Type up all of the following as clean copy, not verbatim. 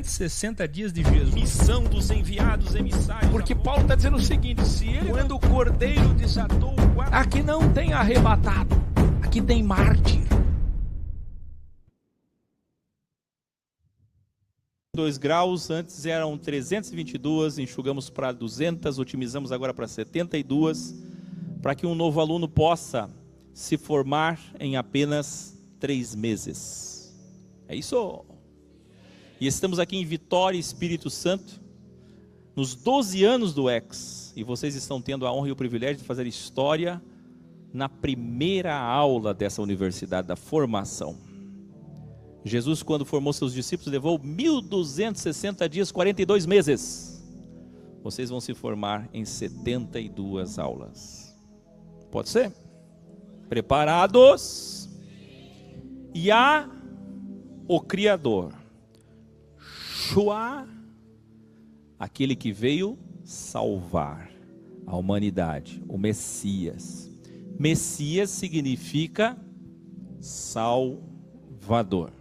360 dias de Jesus. Missão dos enviados emissários. Porque Paulo está dizendo o seguinte: se ele, quando o cordeiro desatou o guarda, aqui não tem arrebatado, aqui tem mártir. 2 graus, antes eram 322, enxugamos para 200, otimizamos agora para 72, para que um novo aluno possa se formar em apenas 3 meses. É isso. E estamos aqui em Vitória, Espírito Santo, nos 12 anos do EX, e vocês estão tendo a honra e o privilégio de fazer história na primeira aula dessa universidade da formação. Jesus, quando formou seus discípulos, levou 1.260 dias, 42 meses. Vocês vão se formar em 72 aulas. Pode ser? Preparados? Yah, o Criador. Shua, aquele que veio salvar a humanidade, o Messias. Messias significa Salvador.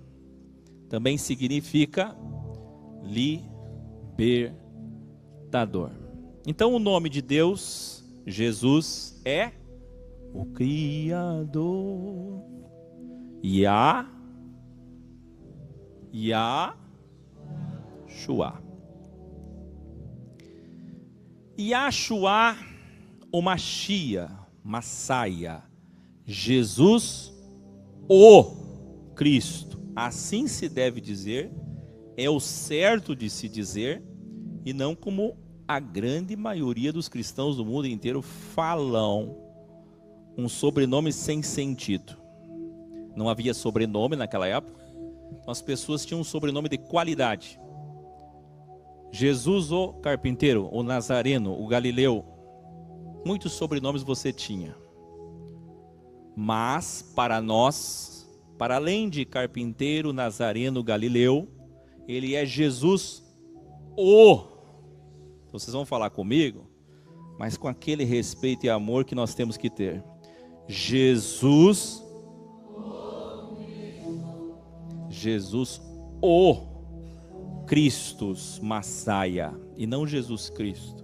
Também significa libertador. Então o nome de Deus, Jesus, é o Criador. Yahshua. Yahshua, o Mashiach, Massaia, Jesus, o Cristo. Assim se deve dizer, é o certo de se dizer, e não como a grande maioria dos cristãos do mundo inteiro falam, um sobrenome sem sentido. Não havia sobrenome naquela época, as pessoas tinham um sobrenome de qualidade. Jesus o carpinteiro, o Nazareno, o Galileu, muitos sobrenomes você tinha. Mas para nós, para além de carpinteiro, Nazareno, Galileu, ele é Jesus o. Então vocês vão falar comigo, mas com aquele respeito e amor que nós temos que ter. Jesus o Christus Massaia, e não Jesus Cristo.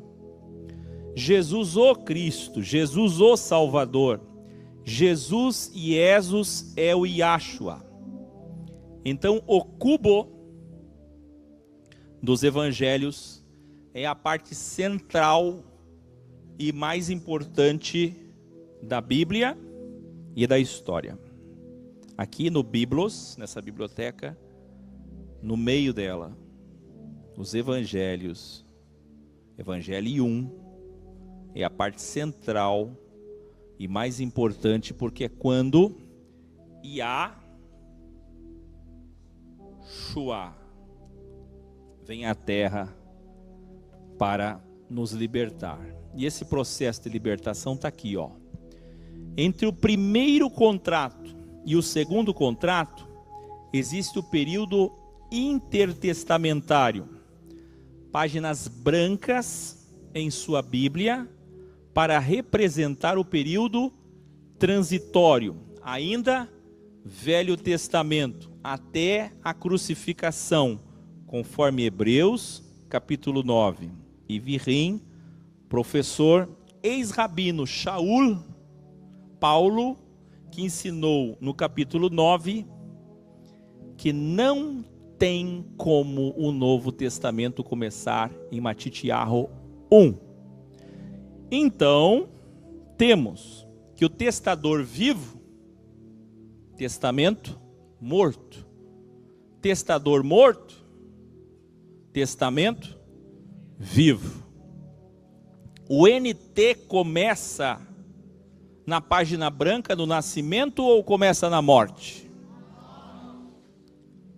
Jesus o Cristo, Jesus o Salvador. Jesus Jesus é o Yahshua. Então o cubo dos evangelhos é a parte central e mais importante da Bíblia e da história. Aqui no Biblos, nessa biblioteca, no meio dela, os evangelhos, Evangelium, é a parte central e mais importante, porque é quando Yahshua vem à terra para nos libertar. E esse processo de libertação está aqui, ó. Entre o primeiro contrato e o segundo contrato, existe o período intertestamentário. Páginas brancas em sua Bíblia, para representar o período transitório, ainda Velho Testamento, até a crucificação, conforme Hebreus, capítulo 9. E Virim, professor, ex-rabino Shaul, Paulo, que ensinou no capítulo 9, que não tem como o Novo Testamento começar em Matitiahu 1. Então, temos que o testador vivo, testamento morto. Testador morto, testamento vivo. O NT começa na página branca do nascimento ou começa na morte?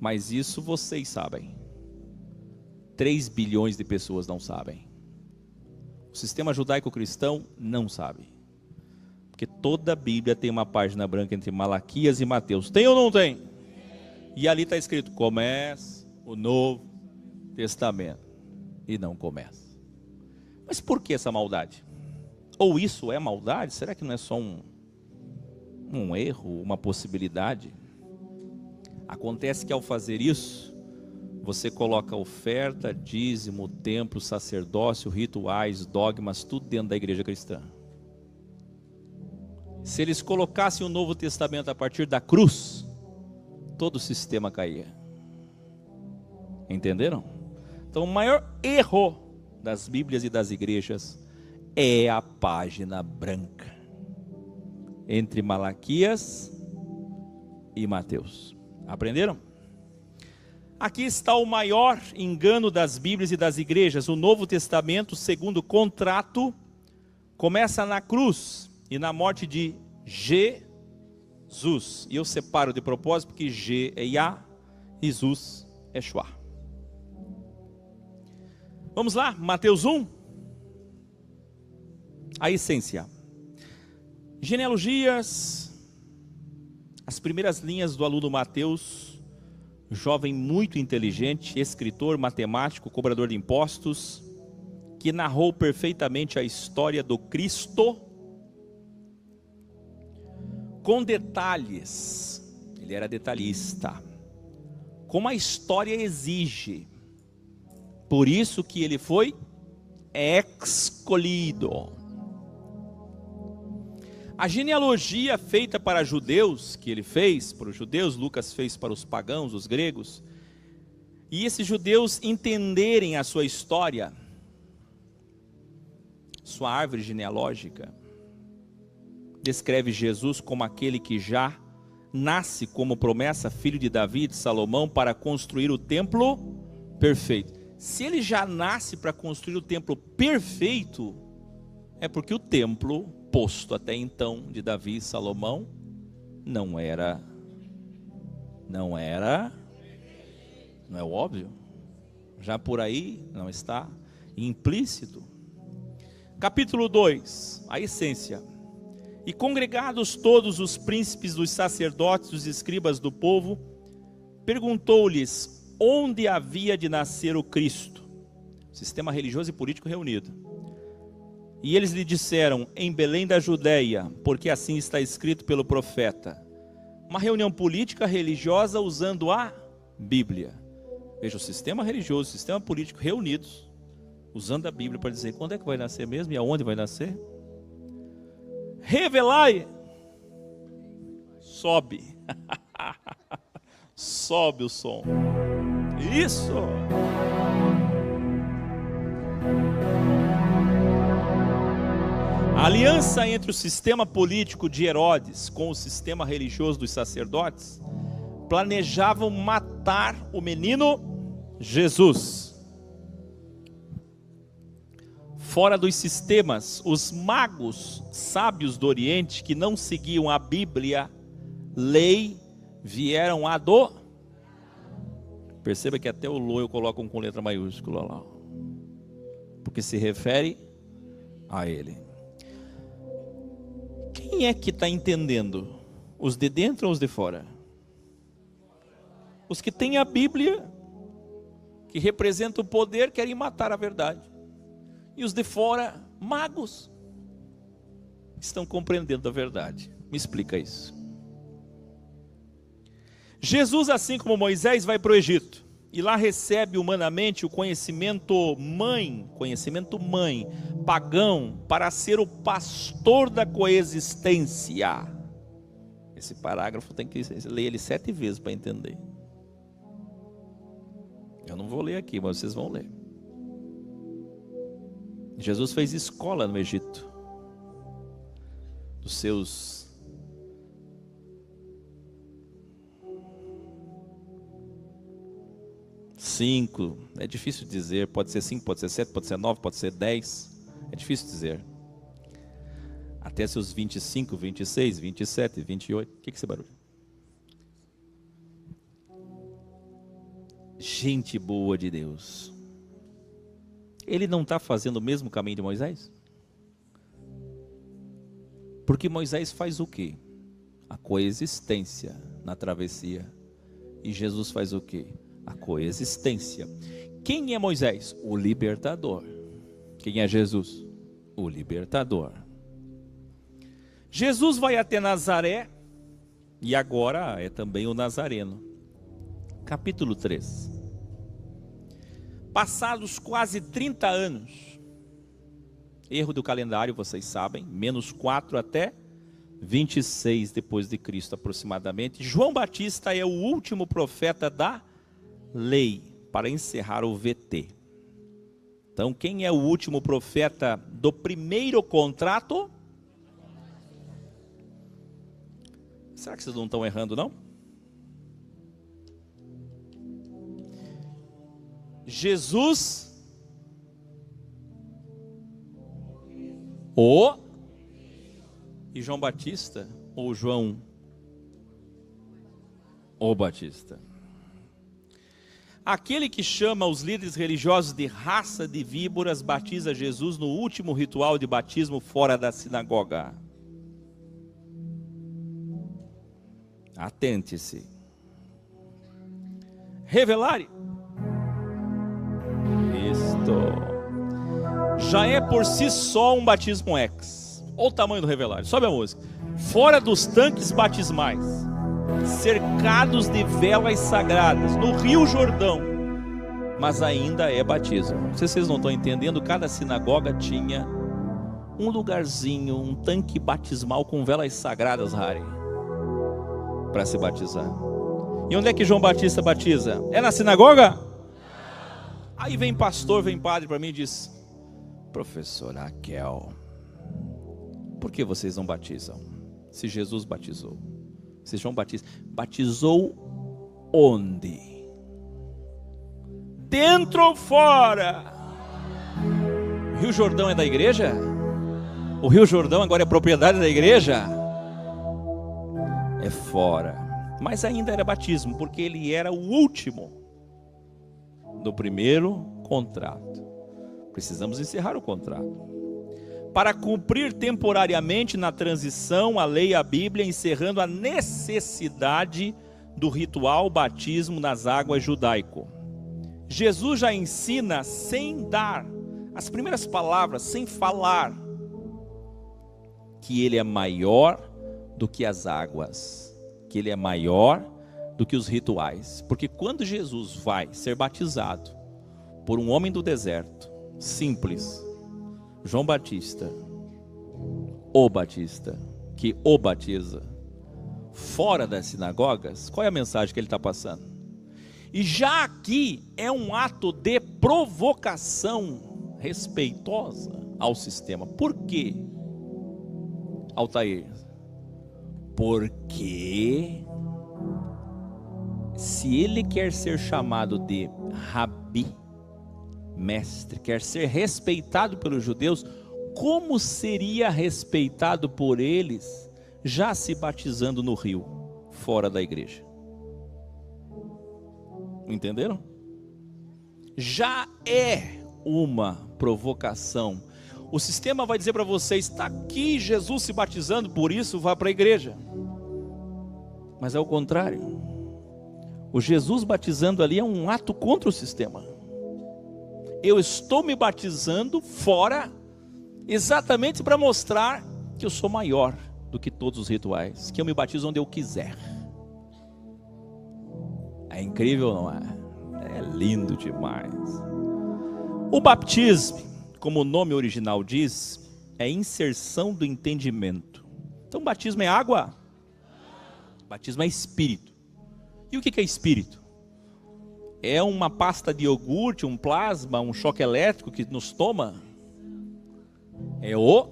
Mas isso vocês sabem. 3 bilhões de pessoas não sabem. O sistema judaico-cristão não sabe. Porque toda a Bíblia tem uma página branca entre Malaquias e Mateus. Tem ou não tem? E ali está escrito, começa o Novo Testamento. E não começa. Mas por que essa maldade? Ou isso é maldade? Será que não é só um erro, uma possibilidade? Acontece que ao fazer isso, você coloca oferta, dízimo, templo, sacerdócio, rituais, dogmas, tudo dentro da igreja cristã. Se eles colocassem o Novo Testamento a partir da cruz, todo o sistema caía. Entenderam? Então o maior erro das Bíblias e das igrejas é a página branca entre Malaquias e Mateus. Aprenderam? Aqui está o maior engano das Bíblias e das igrejas. O Novo Testamento, segundo o contrato, começa na cruz e na morte de Jesus. E eu separo de propósito porque G é Yah, Jesus é Shua. Vamos lá, Mateus 1. A essência. Genealogias. As primeiras linhas do aluno Mateus, jovem muito inteligente, escritor, matemático, cobrador de impostos, que narrou perfeitamente a história do Cristo, com detalhes. Ele era detalhista, como a história exige. Por isso que ele foi escolhido. A genealogia feita para judeus, que ele fez para os judeus, Lucas fez para os pagãos, os gregos, e esses judeus entenderem a sua história, sua árvore genealógica, descreve Jesus como aquele que já nasce como promessa, filho de Davi e de Salomão, para construir o templo perfeito. Se ele já nasce para construir o templo perfeito, é porque o templo posto até então de Davi e Salomão não é óbvio? Já por aí não está implícito. Capítulo 2, a essência. E congregados todos os príncipes dos sacerdotes, os escribas do povo, perguntou-lhes onde havia de nascer o Cristo, sistema religioso e político reunido. E eles lhe disseram, em Belém da Judeia, porque assim está escrito pelo profeta. Uma reunião política religiosa usando a Bíblia. Veja, o sistema religioso, o sistema político reunidos, usando a Bíblia para dizer quando é que vai nascer mesmo e aonde vai nascer. Revelai, sobe, sobe o som. Isso. A aliança entre o sistema político de Herodes com o sistema religioso dos sacerdotes planejavam matar o menino Jesus. Fora dos sistemas, os magos sábios do Oriente que não seguiam a Bíblia, lei, vieram a do... Perceba que até o lo eu coloco com letra maiúscula lá, porque se refere a ele. Quem é que está entendendo? Os de dentro ou os de fora? Os que têm a Bíblia, que representa o poder, querem matar a verdade. E os de fora, magos, estão compreendendo a verdade. Me explica isso. Jesus, assim como Moisés, vai para o Egito. E lá recebe humanamente o conhecimento mãe, pagão, para ser o pastor da coexistência. Esse parágrafo tem que ler ele 7 vezes para entender. Eu não vou ler aqui, mas vocês vão ler. Jesus fez escola no Egito. Dos seus 5, é difícil dizer, pode ser 5, pode ser 7, pode ser 9, pode ser 10, é difícil dizer. Até seus 25, 26, 27, 28, o que é esse barulho? Gente boa de Deus. Ele não está fazendo o mesmo caminho de Moisés? Porque Moisés faz o quê? A coexistência na travessia. E Jesus faz o quê? A coexistência. Quem é Moisés? O libertador. Quem é Jesus? O libertador. Jesus vai até Nazaré, e agora é também o Nazareno. Capítulo 3. Passados quase 30 anos, erro do calendário, vocês sabem, -4 até 26 depois de Cristo aproximadamente, João Batista é o último profeta da lei para encerrar o VT. Então, quem é o último profeta do primeiro contrato? Será que vocês não estão errando, não? Jesus, e João Batista, ou João o Batista. Aquele que chama os líderes religiosos de raça de víboras batiza Jesus no último ritual de batismo fora da sinagoga. Atente-se. Revelare. Isto já é por si só um batismo ex. Olha o tamanho do revelário, sobe a música. Fora dos tanques batismais, cercados de velas sagradas, no Rio Jordão, mas ainda é batismo. Não sei se vocês não estão entendendo, cada sinagoga tinha um lugarzinho, um tanque batismal com velas sagradas, Harry, para se batizar. E onde é que João Batista batiza? É na sinagoga? Aí vem pastor, vem padre para mim e diz: professor Raquel, por que vocês não batizam? Se Jesus batizou, se João Batista batizou onde? Dentro ou fora? O Rio Jordão é da igreja? O Rio Jordão agora é propriedade da igreja? É fora. Mas ainda era batismo, porque ele era o último do primeiro contrato. Precisamos encerrar o contrato. Para cumprir temporariamente na transição a lei e a Bíblia, encerrando a necessidade do ritual batismo nas águas judaico. Jesus já ensina sem dar as primeiras palavras, sem falar, que ele é maior do que as águas, que ele é maior do que os rituais. Porque quando Jesus vai ser batizado por um homem do deserto, simples, João Batista, o Batista, que o batiza, fora das sinagogas, qual é a mensagem que ele está passando? E já aqui é um ato de provocação respeitosa ao sistema. Por quê, Altair? Porque se ele quer ser chamado de rabi, mestre, quer ser respeitado pelos judeus, como seria respeitado por eles já se batizando no rio, fora da igreja? Entenderam? Já é uma provocação. O sistema vai dizer para vocês: está aqui Jesus se batizando, por isso vá para a igreja. Mas é o contrário. O Jesus batizando ali é um ato contra o sistema. Eu estou me batizando fora, exatamente para mostrar que eu sou maior do que todos os rituais, que eu me batizo onde eu quiser. É incrível, não é? É lindo demais. O batismo, como o nome original diz, é inserção do entendimento. Então, batismo é água? Batismo é espírito. E o que é espírito? É uma pasta de iogurte, um plasma, um choque elétrico que nos toma? É o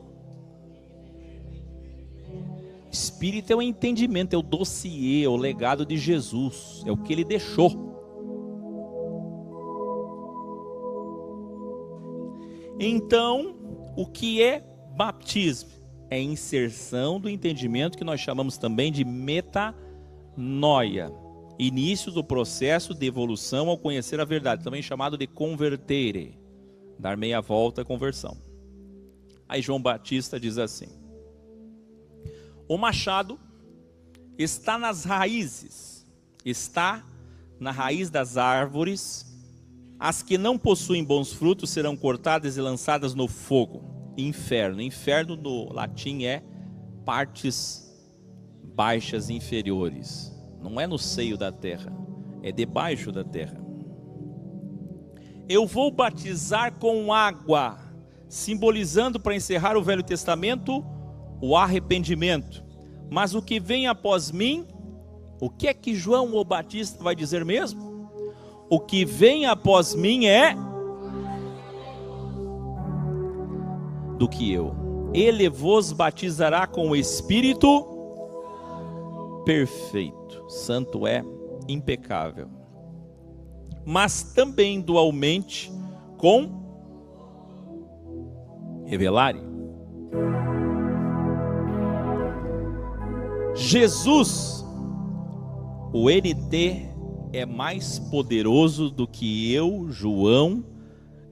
espírito, é o entendimento, é o dossiê, é o legado de Jesus, é o que ele deixou. Então, o que é batismo? É inserção do entendimento, que nós chamamos também de metanoia. Início do processo de evolução ao conhecer a verdade, também chamado de convertere, dar meia volta à conversão. Aí João Batista diz assim: o machado está nas raízes, está na raiz das árvores, as que não possuem bons frutos serão cortadas e lançadas no fogo. Inferno, inferno no latim é partes baixas inferiores. Não é no seio da terra, é debaixo da terra. eu vou batizar com água, simbolizando, para encerrar o Velho Testamento, o arrependimento. Mas o que vem após mim, o que é que João o Batista vai dizer mesmo? O que vem após mim é do que eu. Ele vos batizará com o Espírito perfeito, santo é, impecável, mas também dualmente com revelare. Jesus, o NT, é mais poderoso do que eu, João,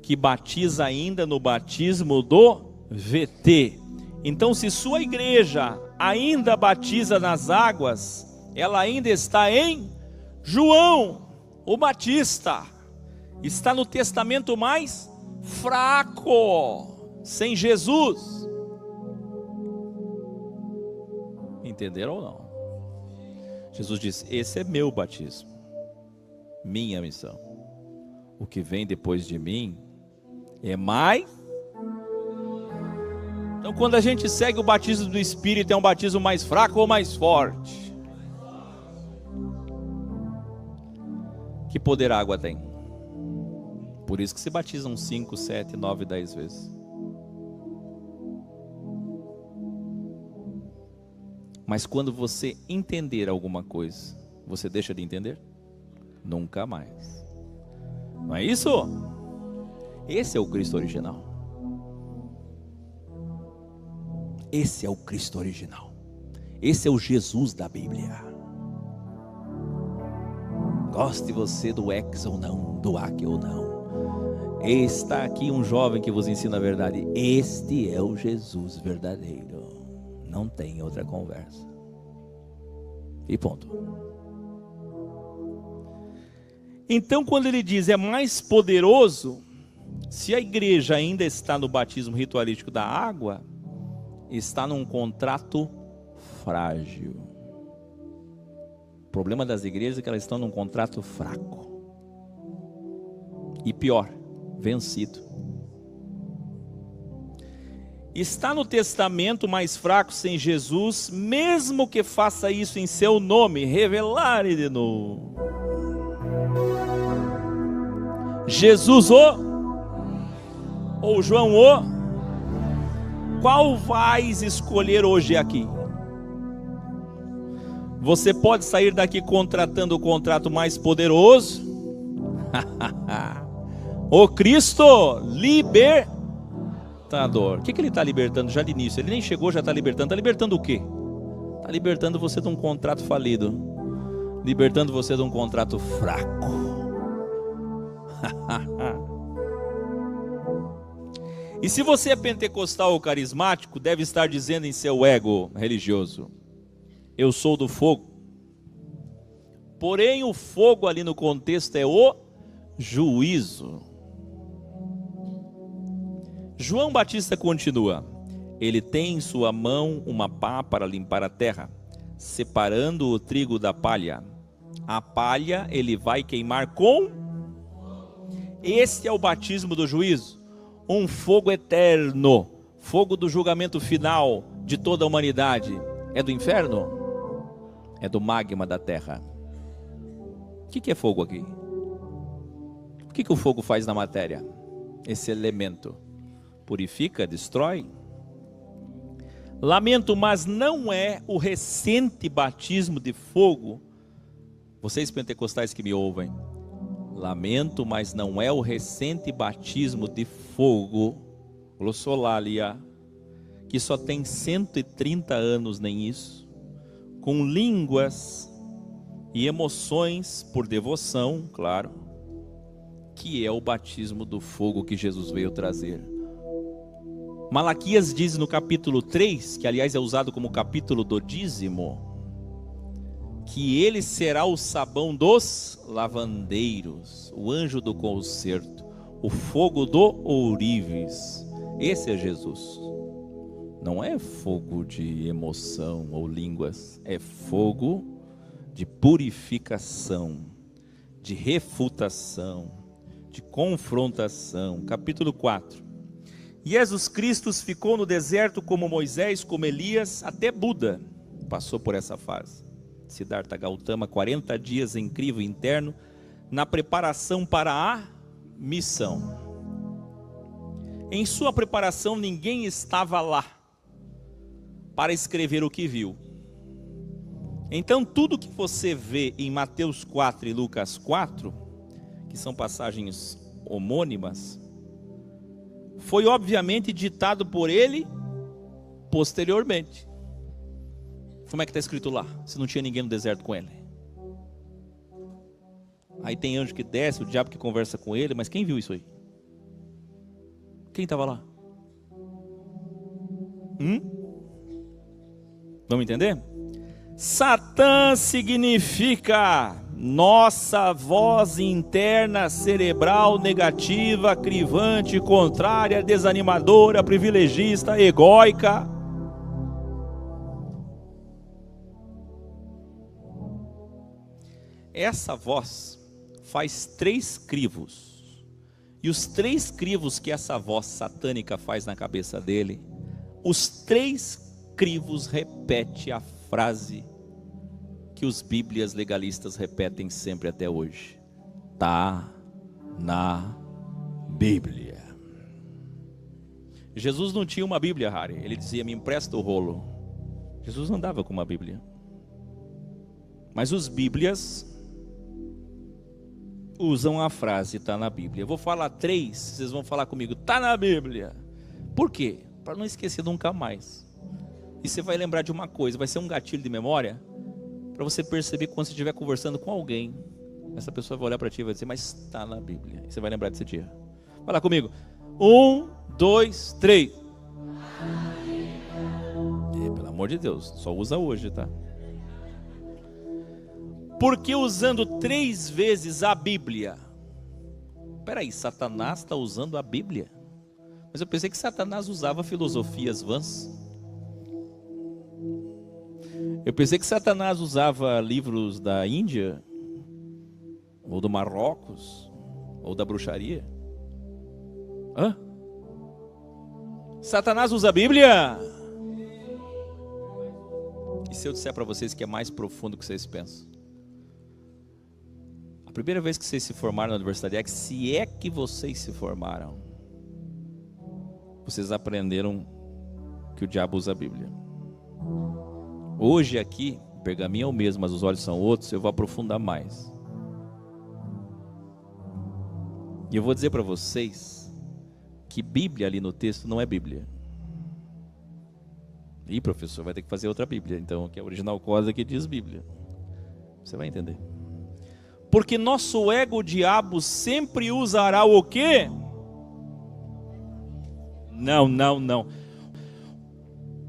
que batiza ainda no batismo do VT. Então, se sua igreja ainda batiza nas águas, ela ainda está em João, o Batista. Está no testamento mais fraco, sem Jesus. Entenderam ou não? Jesus disse: esse é meu batismo, minha missão. O que vem depois de mim é mais. Então, quando a gente segue o batismo do Espírito, é um batismo mais fraco ou mais forte? Que poder a água tem? Por isso que se batizam 5, 7, 9, 10 vezes. Mas quando você entender alguma coisa, você deixa de entender? Nunca mais. Não é isso? Esse é o Cristo original. Esse é o Cristo original. Esse é o Jesus da Bíblia. Goste você do ex ou não, do ac ou não, está aqui um jovem que vos ensina a verdade. Este é o Jesus verdadeiro. Não tem outra conversa. E ponto. Então, quando ele diz é mais poderoso, se a igreja ainda está no batismo ritualístico da água, está num contrato frágil. O problema das igrejas é que elas estão num contrato fraco. E pior, vencido. Está no testamento mais fraco sem Jesus, mesmo que faça isso em seu nome, revelare de novo. Jesus ou João qual vais escolher hoje aqui? Você pode sair daqui contratando o contrato mais poderoso. O Cristo libertador. O que ele está libertando já de início? Ele nem chegou, já está libertando. Está libertando o quê? Está libertando você de um contrato falido. Libertando você de um contrato fraco. E se você é pentecostal ou carismático, deve estar dizendo em seu ego religioso: eu sou do fogo. Porém, o fogo ali no contexto é o juízo. João Batista continua: ele tem em sua mão uma pá para limpar a terra, separando o trigo da palha. A palha ele vai queimar com. Este é o batismo do juízo. Um fogo eterno, fogo do julgamento final de toda a humanidade. É do inferno? É do magma da terra. O que é fogo aqui? O que o fogo faz na matéria? Esse elemento purifica, destrói? Lamento, mas não é o recente batismo de fogo. Vocês pentecostais que me ouvem, lamento, mas não é o recente batismo de fogo, glossolalia, que só tem 130 anos, nem isso, com línguas e emoções por devoção, claro, que é o batismo do fogo que Jesus veio trazer. Malaquias diz no capítulo 3, que aliás é usado como capítulo do dízimo, que ele será o sabão dos lavandeiros, o anjo do concerto, o fogo do ourives. Esse é Jesus. Não é fogo de emoção ou línguas, é fogo de purificação, de refutação, de confrontação. Capítulo 4. Jesus Cristo ficou no deserto como Moisés, como Elias, até Buda passou por essa fase. Siddhartha Gautama, 40 dias em crivo interno, na preparação para a missão. Em sua preparação, ninguém estava lá para escrever o que viu. Então, tudo que você vê em Mateus 4 e Lucas 4, que são passagens homônimas, foi obviamente ditado por ele posteriormente. Como é que está escrito lá? Se não tinha ninguém no deserto com ele. Aí tem anjo que desce, o diabo que conversa com ele, mas quem viu isso aí? Quem estava lá? Vamos entender? Satã significa nossa voz interna, cerebral, negativa, crivante, contrária, desanimadora, privilegista, egóica. Essa voz faz 3 crivos. E os 3 crivos que essa voz satânica faz na cabeça dele, os 3 crivos repete a frase que os bíblias legalistas repetem sempre até hoje. Tá na Bíblia. Jesus não tinha uma Bíblia, Harry. Ele dizia, me empresta o rolo. Jesus andava com uma Bíblia. Mas os bíblias usam a frase, tá na Bíblia. Eu vou falar 3, vocês vão falar comigo, tá na Bíblia. Por quê? Para não esquecer nunca mais. E você vai lembrar de uma coisa, vai ser um gatilho de memória, para você perceber que quando você estiver conversando com alguém, essa pessoa vai olhar para ti e vai dizer, mas está na Bíblia. E você vai lembrar desse dia. Vai lá comigo. 1, 2, 3. Pelo amor de Deus, só usa hoje, tá? Porque usando 3 vezes a Bíblia. Peraí, Satanás está usando a Bíblia? Mas eu pensei que Satanás usava filosofias vãs. Eu pensei que Satanás usava livros da Índia, ou do Marrocos, ou da bruxaria. Hã? Satanás usa a Bíblia? E se eu disser para vocês que é mais profundo do que vocês pensam? A primeira vez que vocês se formaram na Universidade X, se é que vocês se formaram, vocês aprenderam que o diabo usa a Bíblia. Hoje aqui, o pergaminho é o mesmo, mas os olhos são outros, eu vou aprofundar mais. E eu vou dizer para vocês que Bíblia ali no texto não é Bíblia. Ih, professor, vai ter que fazer outra Bíblia. Então, que é a original Cosa que diz Bíblia. Você vai entender. Porque nosso ego, o diabo, sempre usará o quê? Não.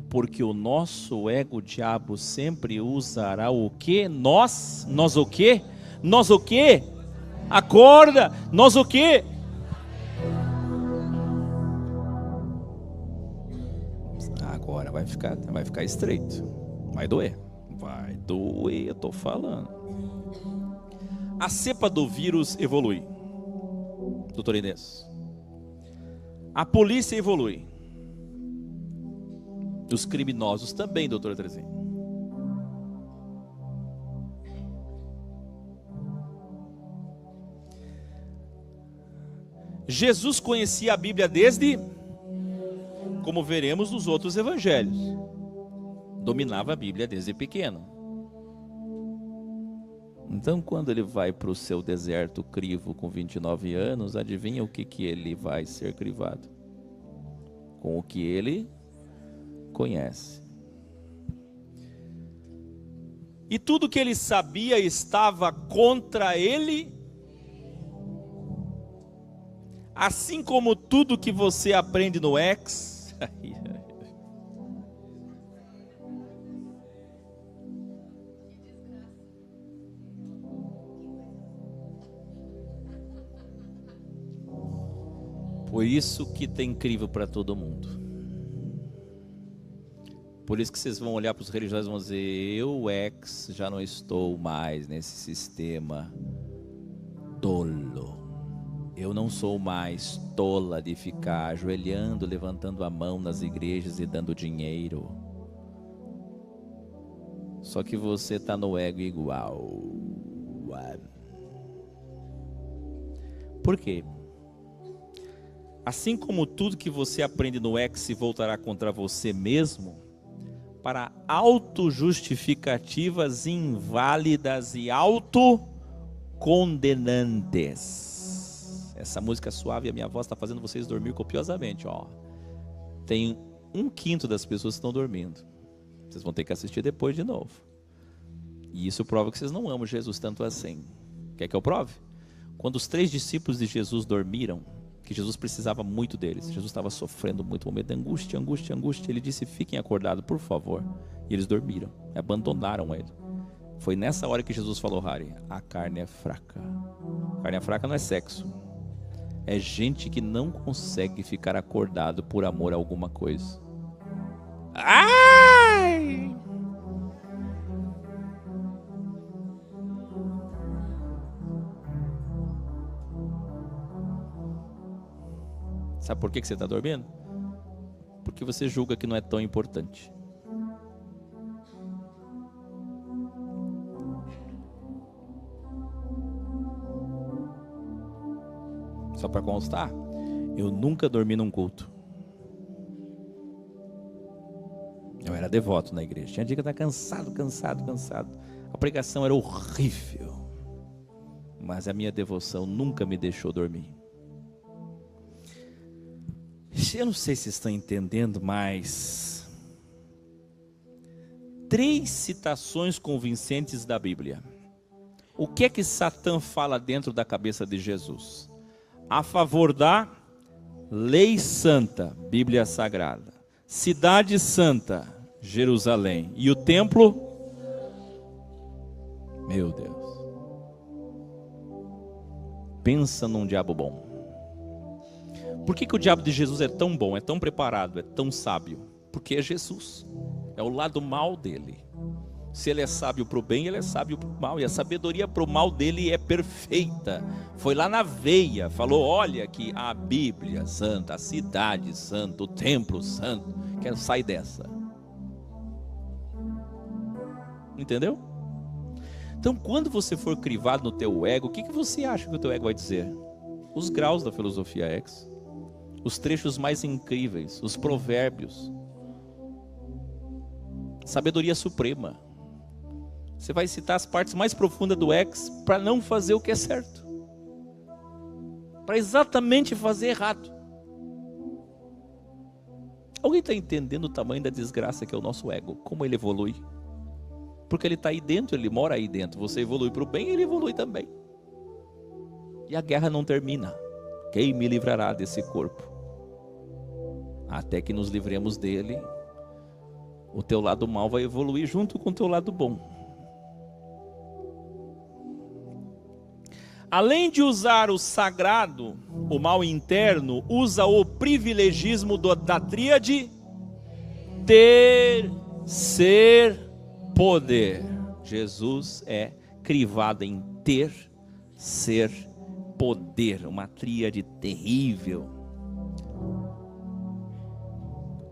Porque o nosso ego, o diabo, sempre usará o quê? Nós o quê? Nós o quê? Acorda! Nós o quê? Agora vai ficar estreito. Vai doer, eu tô falando. A cepa do vírus evolui, doutor Inês. A polícia evolui. Os criminosos também, doutor Terezinha. Jesus conhecia a Bíblia desde, como veremos nos outros evangelhos, dominava a Bíblia desde pequeno. Então, quando ele vai para o seu deserto crivo com 29 anos, adivinha o que ele vai ser crivado? Com o que ele conhece. E tudo que ele sabia estava contra ele, assim como tudo que você aprende no X. Por isso que tem crivo para todo mundo. Por isso que vocês vão olhar para os religiosos e vão dizer, eu, já não estou mais nesse sistema tolo. Eu não sou mais tola de ficar ajoelhando, levantando a mão nas igrejas e dando dinheiro. Só que você está no ego igual. Por quê? Assim como tudo que você aprende no ego se voltará contra você mesmo, para autojustificativas inválidas e autocondenantes. Essa música suave, a minha voz está fazendo vocês dormir copiosamente, ó. Tem 1/5 das pessoas que estão dormindo. Vocês vão ter que assistir depois de novo. E isso prova que vocês não amam Jesus tanto assim. Quer que eu prove? Quando os 3 discípulos de Jesus dormiram, que Jesus precisava muito deles, Jesus estava sofrendo muito, momento de angústia, ele disse: fiquem acordados, por favor. E eles dormiram, abandonaram ele. Foi nessa hora que Jesus falou: Harry, a carne é fraca. A carne é fraca não é sexo, é gente que não consegue ficar acordado por amor a alguma coisa. Ai! Sabe por que você está dormindo? Porque você julga que não é tão importante. Só para constar, eu nunca dormi num culto. Eu era devoto na igreja. Tinha dia que eu estava cansado. A pregação era horrível. Mas a minha devoção nunca me deixou dormir. Eu não sei se vocês estão entendendo, mas 3 citações convincentes da Bíblia. O que é que Satã fala dentro da cabeça de Jesus? A favor da lei santa, Bíblia Sagrada, cidade santa, Jerusalém, e o templo, meu Deus, pensa num diabo bom. Por que o diabo de Jesus é tão bom, é tão preparado, é tão sábio? Porque é Jesus, é o lado mal dele. Se ele é sábio para o bem, ele é sábio para o mal. E a sabedoria para o mal dele é perfeita. Foi lá na veia, falou: olha que a Bíblia santa, a cidade santa, o templo santo, quero sair dessa. Entendeu? Então, quando você for crivado no teu ego, o que você acha que o teu ego vai dizer? Os graus da filosofia X, os trechos mais incríveis, os provérbios, sabedoria suprema. Você vai citar as partes mais profundas do X para não fazer o que é certo, para exatamente fazer errado. Alguém está entendendo o tamanho da desgraça que é o nosso ego? Como ele evolui? Porque ele está aí dentro, ele mora aí dentro. Você evolui para o bem, ele evolui também. E a guerra não termina. Quem me livrará desse corpo? Até que nos livremos dele, o teu lado mal vai evoluir junto com o teu lado bom. Além de usar o sagrado, o mal interno, usa o privilegismo da tríade ter, ser, poder. Jesus é crivado em ter, ser, poder, uma tríade terrível.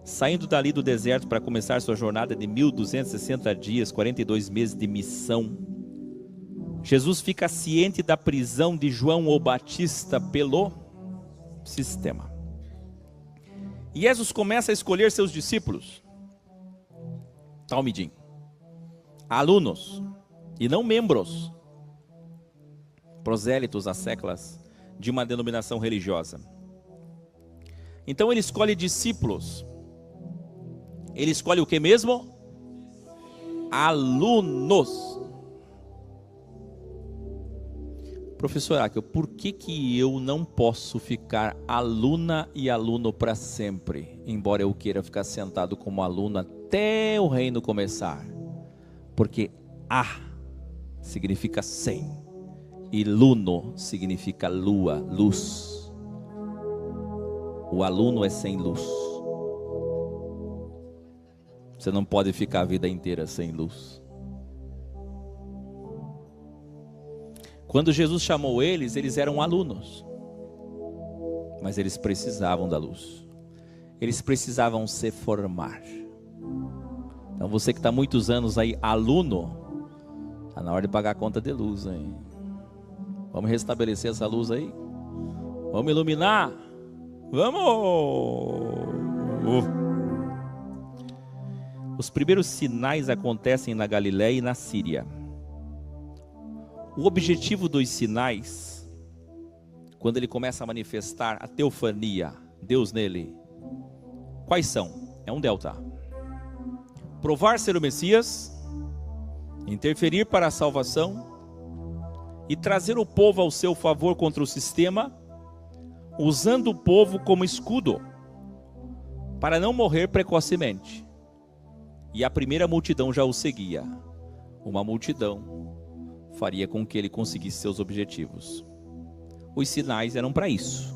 Saindo dali do deserto para começar sua jornada de 1260 dias, 42 meses de missão, Jesus fica ciente da prisão de João o Batista pelo sistema. E Jesus começa a escolher seus discípulos, talmidim, alunos, e não membros, prosélitos, as seclas de uma denominação religiosa. Então ele escolhe discípulos. Ele escolhe o que mesmo? Alunos. Professor Akel, por que eu não posso ficar aluna e aluno para sempre, embora eu queira ficar sentado como aluno até o reino começar? Porque A significa sem, e luno significa lua, luz. O aluno é sem luz. Você não pode ficar a vida inteira sem luz. Quando Jesus chamou eles eram alunos. mas eles precisavam da luz. Eles precisavam se formar. Então você que está muitos anos aí, aluno, está na hora de pagar a conta de luz, hein? Vamos restabelecer essa luz aí? Vamos iluminar? Vamos! Os primeiros sinais acontecem na Galiléia e na Síria. O objetivo dos sinais, quando ele começa a manifestar a teofania, Deus nele, quais são? É um delta. Provar ser o Messias, interferir para a salvação e trazer o povo ao seu favor contra o sistema, usando o povo como escudo, para não morrer precocemente. E a primeira multidão já o seguia. Uma multidão faria com que ele conseguisse seus objetivos. Os sinais eram para isso.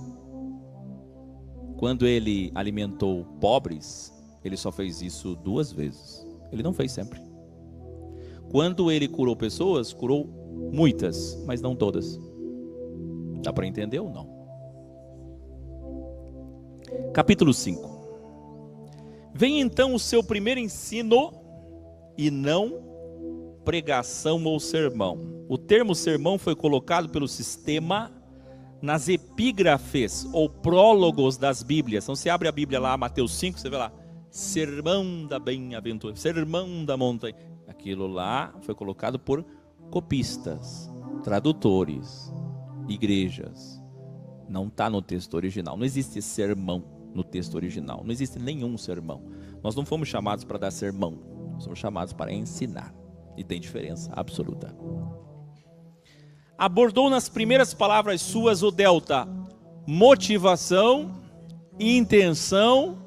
Quando ele alimentou pobres, ele só fez isso 2 vezes. Ele não fez sempre. Quando ele curou pessoas, curou muitas, mas não todas. Dá para entender ou não? Capítulo 5. Vem então o seu primeiro ensino e não pregação ou sermão. O termo sermão foi colocado pelo sistema nas epígrafes ou prólogos das Bíblias. Então você abre a Bíblia lá, Mateus 5, você vê lá, sermão da bem-aventura, sermão da montanha. Aquilo lá foi colocado por copistas, tradutores, igrejas. Não está no texto original. Não existe sermão no texto original. Não existe nenhum sermão. Nós não fomos chamados para dar sermão. Nós somos chamados para ensinar. E tem diferença absoluta. Abordou nas primeiras palavras suas o delta: motivação, intenção,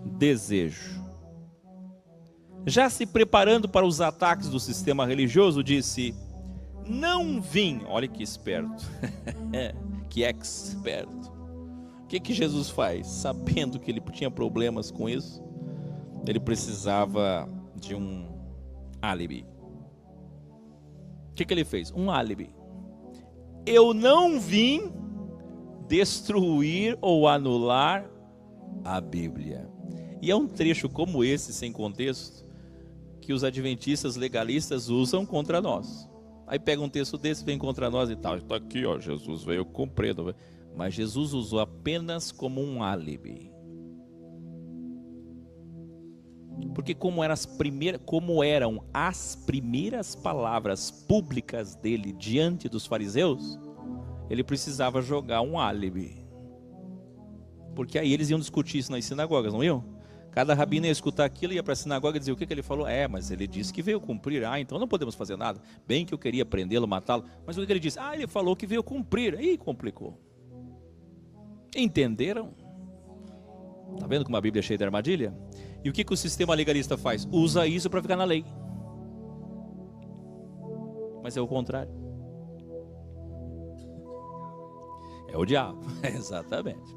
desejo. Já se preparando para os ataques do sistema religioso, disse: não vim, olha que esperto, que esperto. O que Jesus faz? Sabendo que ele tinha problemas com isso, ele precisava de um álibi. O que ele fez? Um álibi. Eu não vim destruir ou anular a Bíblia. E é um trecho como esse, sem contexto, que os adventistas legalistas usam contra nós. Aí pega um texto desse, vem contra nós e tal. Está aqui, ó, Jesus veio cumprir. Mas Jesus usou apenas como um álibi. Porque como eram as primeiras palavras públicas dele diante dos fariseus, ele precisava jogar um álibi. Porque aí eles iam discutir isso nas sinagogas, não iam? Cada rabino ia escutar aquilo, ia para a sinagoga e dizer: o que ele falou? Mas ele disse que veio cumprir. Então não podemos fazer nada. Bem que eu queria prendê-lo, matá-lo. Mas o que ele disse? Ele falou que veio cumprir. Aí complicou. Entenderam? Está vendo como a Bíblia é cheia de armadilha? E o que o sistema legalista faz? Usa isso para ficar na lei. Mas é o contrário. É o diabo, exatamente.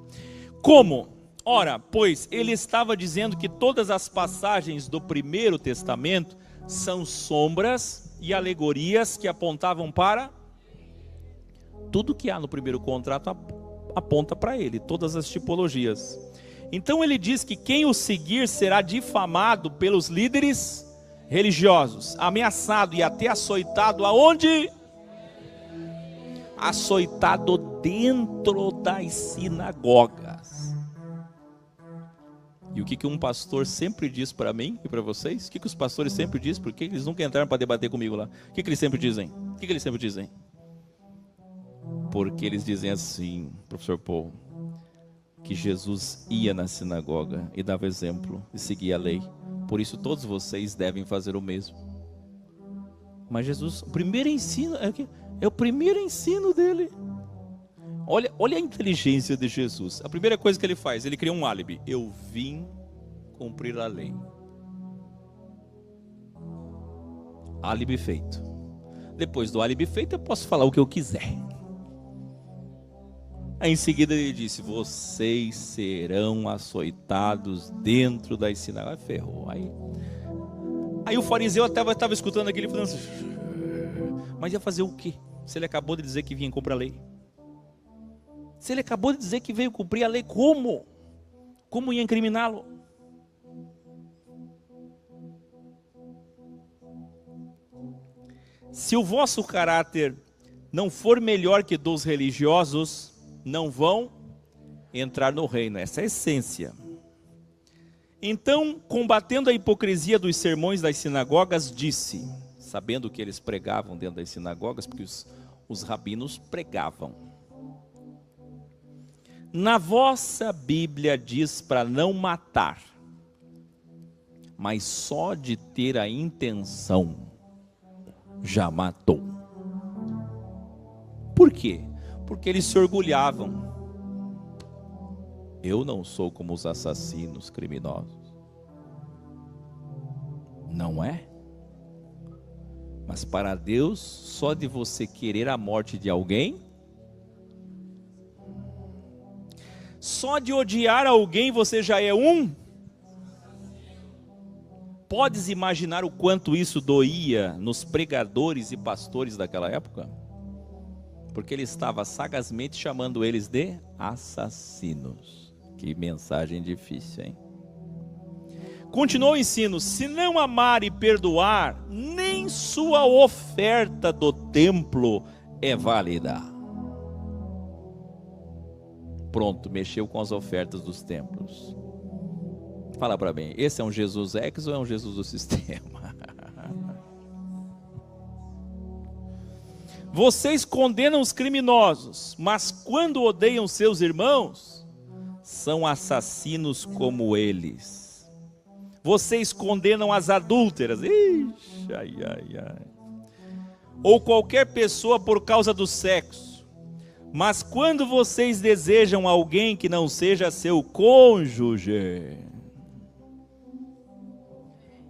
Como? Ora, pois ele estava dizendo que todas as passagens do Primeiro Testamento são sombras e alegorias que apontavam para tudo que há no primeiro contrato aponta para ele, todas as tipologias. Então ele diz que quem o seguir será difamado pelos líderes religiosos, ameaçado e até açoitado aonde? Açoitado dentro das sinagogas. E o que um pastor sempre diz para mim e para vocês? O que os pastores sempre dizem? Porque eles nunca entraram para debater comigo lá. O que eles sempre dizem? O que eles sempre dizem? Porque eles dizem assim, professor Paul, que Jesus ia na sinagoga e dava exemplo e seguia a lei. Por isso todos vocês devem fazer o mesmo. Mas Jesus, o primeiro ensino, é o primeiro ensino dele. Olha a inteligência de Jesus. A primeira coisa que ele faz, ele cria um álibi. Eu vim cumprir a lei. Álibi feito. Depois do álibi feito, eu posso falar o que eu quiser. Aí em seguida ele disse: vocês serão açoitados dentro das sinagogas. Ferrou. Aí o fariseu até estava escutando aquilo e falando assim: mas ia fazer o quê? Se ele acabou de dizer que vinha cumprir a lei. Se ele acabou de dizer que veio cumprir a lei, como? Como ia incriminá-lo? Se o vosso caráter não for melhor que dos religiosos, não vão entrar no reino. Essa é a essência. Então, combatendo a hipocrisia dos sermões das sinagogas, disse, sabendo que eles pregavam dentro das sinagogas, porque os rabinos pregavam. Na vossa Bíblia diz para não matar, mas só de ter a intenção já matou. Por quê? Porque eles se orgulhavam. Eu não sou como os assassinos, criminosos. Não é? Mas para Deus, só de você querer a morte de alguém, só de odiar alguém você já é um. Podes imaginar o quanto isso doía nos pregadores e pastores daquela época? Porque ele estava sagazmente chamando eles de assassinos. Que mensagem difícil, hein? Continuou o ensino: se não amar e perdoar, nem sua oferta do templo é válida. Pronto, mexeu com as ofertas dos templos. Fala para mim, esse é um Jesus ex ou é um Jesus do sistema? Vocês condenam os criminosos, mas quando odeiam seus irmãos, são assassinos como eles. Vocês condenam as adúlteras, ixi, ai, ai, ai, ou qualquer pessoa por causa do sexo, mas quando vocês desejam alguém que não seja seu cônjuge,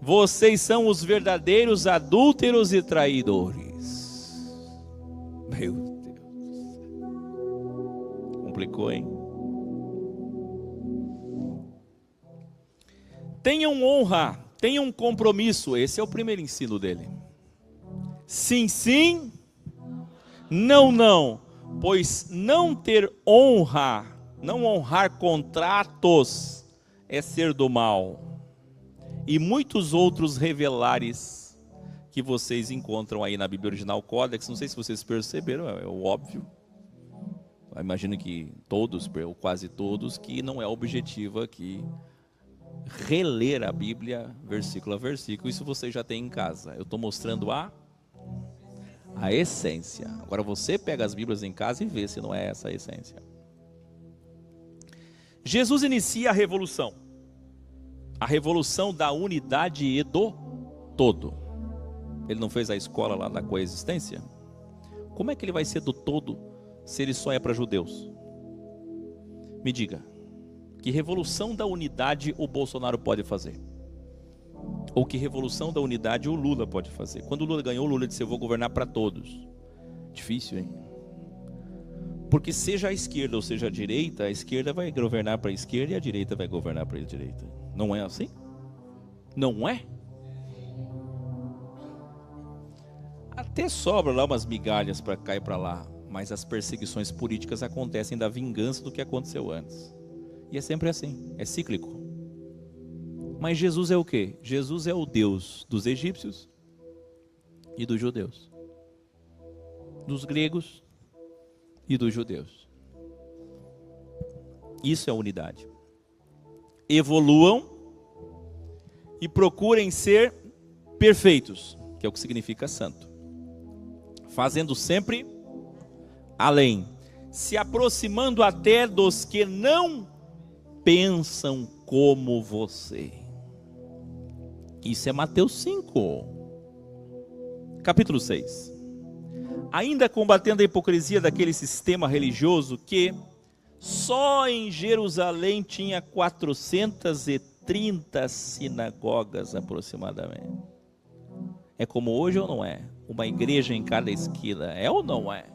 vocês são os verdadeiros adúlteros e traidores. Meu Deus. Complicou, hein? Tenham honra, tenham compromisso. Esse é o primeiro ensino dele. Sim, sim. Não, não. Pois não ter honra, não honrar contratos, é ser do mal. E muitos outros revelares que vocês encontram aí na Bíblia Original Códex. Não sei se vocês perceberam, é o óbvio. Eu imagino que todos, ou quase todos, que não é objetivo aqui reler a Bíblia versículo a versículo. Isso você já tem em casa. Eu estou mostrando a essência. Agora você pega as Bíblias em casa e vê se não é essa a essência. Jesus inicia a revolução. A revolução da unidade e do todo. Ele não fez a escola lá da coexistência? Como é que ele vai ser do todo se ele só é para judeus? Me diga, que revolução da unidade o Bolsonaro pode fazer? Ou que revolução da unidade o Lula pode fazer? Quando o Lula ganhou, o Lula disse: eu vou governar para todos. Difícil, hein? Porque seja a esquerda ou seja a direita, a esquerda vai governar para a esquerda e a direita vai governar para a direita. Não é assim? Não é? Até sobra lá umas migalhas para cá e para lá, mas as perseguições políticas acontecem da vingança do que aconteceu antes. E é sempre assim, é cíclico. Mas Jesus é o quê? Jesus é o Deus dos egípcios e dos judeus, dos gregos e dos judeus. Isso é a unidade. Evoluam e procurem ser perfeitos, que é o que significa santo, fazendo sempre além, se aproximando até dos que não pensam como você. Isso é Mateus 5, capítulo 6. Ainda combatendo a hipocrisia daquele sistema religioso que só em Jerusalém tinha 430 sinagogas aproximadamente. É como hoje ou não é? Uma igreja em cada esquina, é ou não é?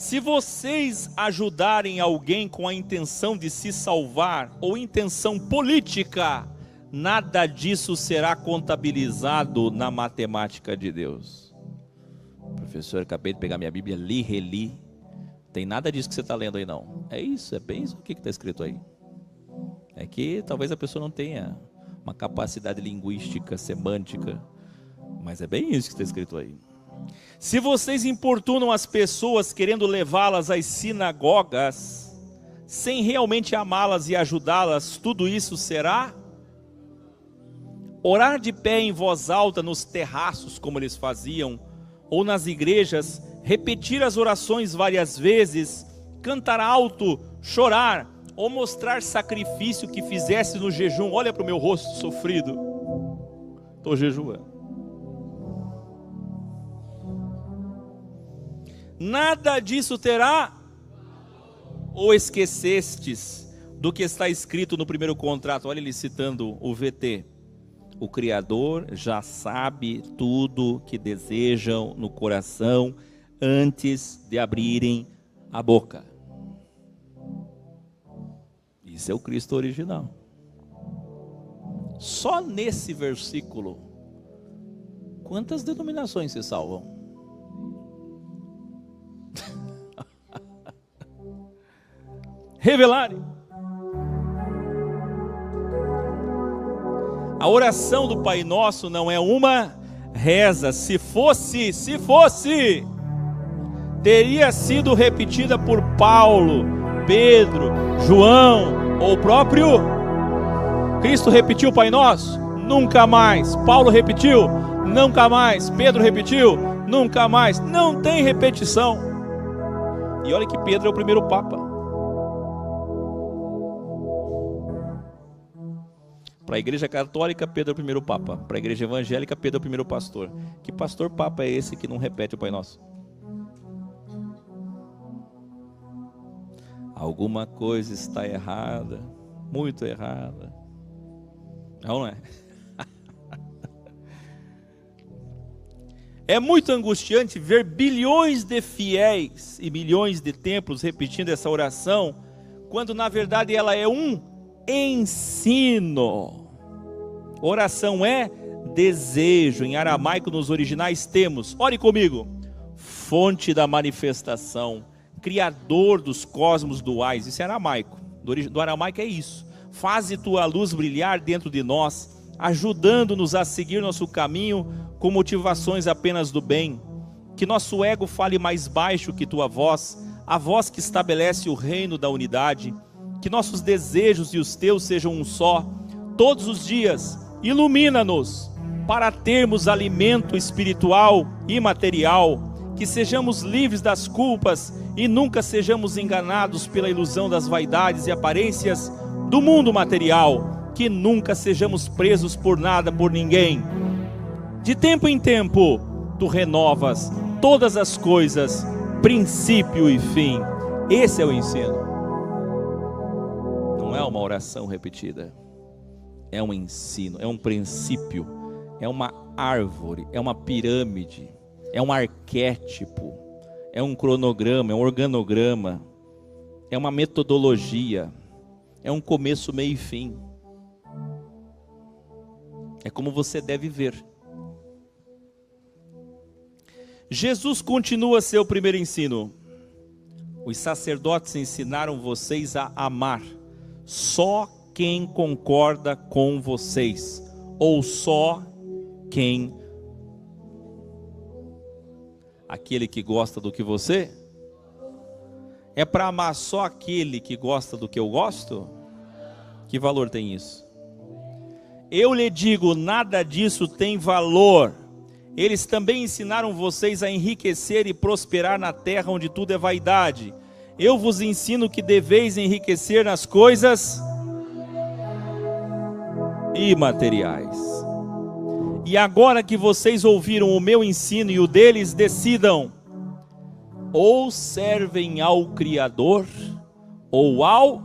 Se vocês ajudarem alguém com a intenção de se salvar ou intenção política, nada disso será contabilizado na matemática de Deus. Professor, acabei de pegar minha Bíblia, li, reli. Tem nada disso que você está lendo aí não. É isso, é bem isso que está escrito aí. É que talvez a pessoa não tenha uma capacidade linguística, semântica, mas é bem isso que está escrito aí. Se vocês importunam as pessoas querendo levá-las às sinagogas, sem realmente amá-las e ajudá-las, tudo isso será? Orar de pé em voz alta nos terraços, como eles faziam, ou nas igrejas, repetir as orações várias vezes, cantar alto, chorar, ou mostrar sacrifício que fizesse no jejum. Olha para o meu rosto sofrido, estou jejuando. Nada disso terá? Ou esquecestes do que está escrito no primeiro contrato? Olha ele citando o VT. O Criador já sabe tudo que desejam no coração antes de abrirem a boca. Isso é o Cristo original. Só nesse versículo, quantas denominações se salvam? Revelarem. A oração do Pai Nosso não é uma reza. Se fosse, teria sido repetida por Paulo, Pedro, João ou o próprio Cristo. Repetiu o Pai Nosso? Nunca mais. Paulo repetiu? Nunca mais. Pedro repetiu? Nunca mais. Não tem repetição. E olha que Pedro é o primeiro Papa. Para a igreja católica, Pedro é o primeiro Papa. Para a igreja evangélica, Pedro é o primeiro pastor. Que pastor Papa é esse que não repete o Pai Nosso? Alguma coisa está errada, muito errada. Não é? É muito angustiante ver bilhões de fiéis e milhões de templos repetindo essa oração, quando na verdade ela é um ensino. Oração é desejo. Em aramaico, nos originais temos, ore comigo, fonte da manifestação, criador dos cosmos duais. Isso é aramaico. Do aramaico é isso. Faze tua luz brilhar dentro de nós, ajudando-nos a seguir nosso caminho com motivações apenas do bem. Que nosso ego fale mais baixo que tua voz, a voz que estabelece o reino da unidade. Que nossos desejos e os teus sejam um só. Todos os dias, ilumina-nos para termos alimento espiritual e material. Que sejamos livres das culpas e nunca sejamos enganados pela ilusão das vaidades e aparências do mundo material. Que nunca sejamos presos por nada, por ninguém. De tempo em tempo, tu renovas todas as coisas, princípio e fim. Esse é o ensino. Não é uma oração repetida. É um ensino, é um princípio, é uma árvore, é uma pirâmide, é um arquétipo, é um cronograma, é um organograma, é uma metodologia, é um começo, meio e fim. É como você deve ver. Jesus continua seu primeiro ensino. Os sacerdotes ensinaram vocês a amar só quem concorda com vocês, ou só quem? Aquele que gosta do que você? É para amar só aquele que gosta do que eu gosto? Que valor tem isso? Eu lhe digo, nada disso tem valor. Eles também ensinaram vocês a enriquecer e prosperar na terra onde tudo é vaidade. Eu vos ensino que deveis enriquecer nas coisas imateriais. E agora que vocês ouviram o meu ensino e o deles, decidam: ou servem ao Criador, ou ao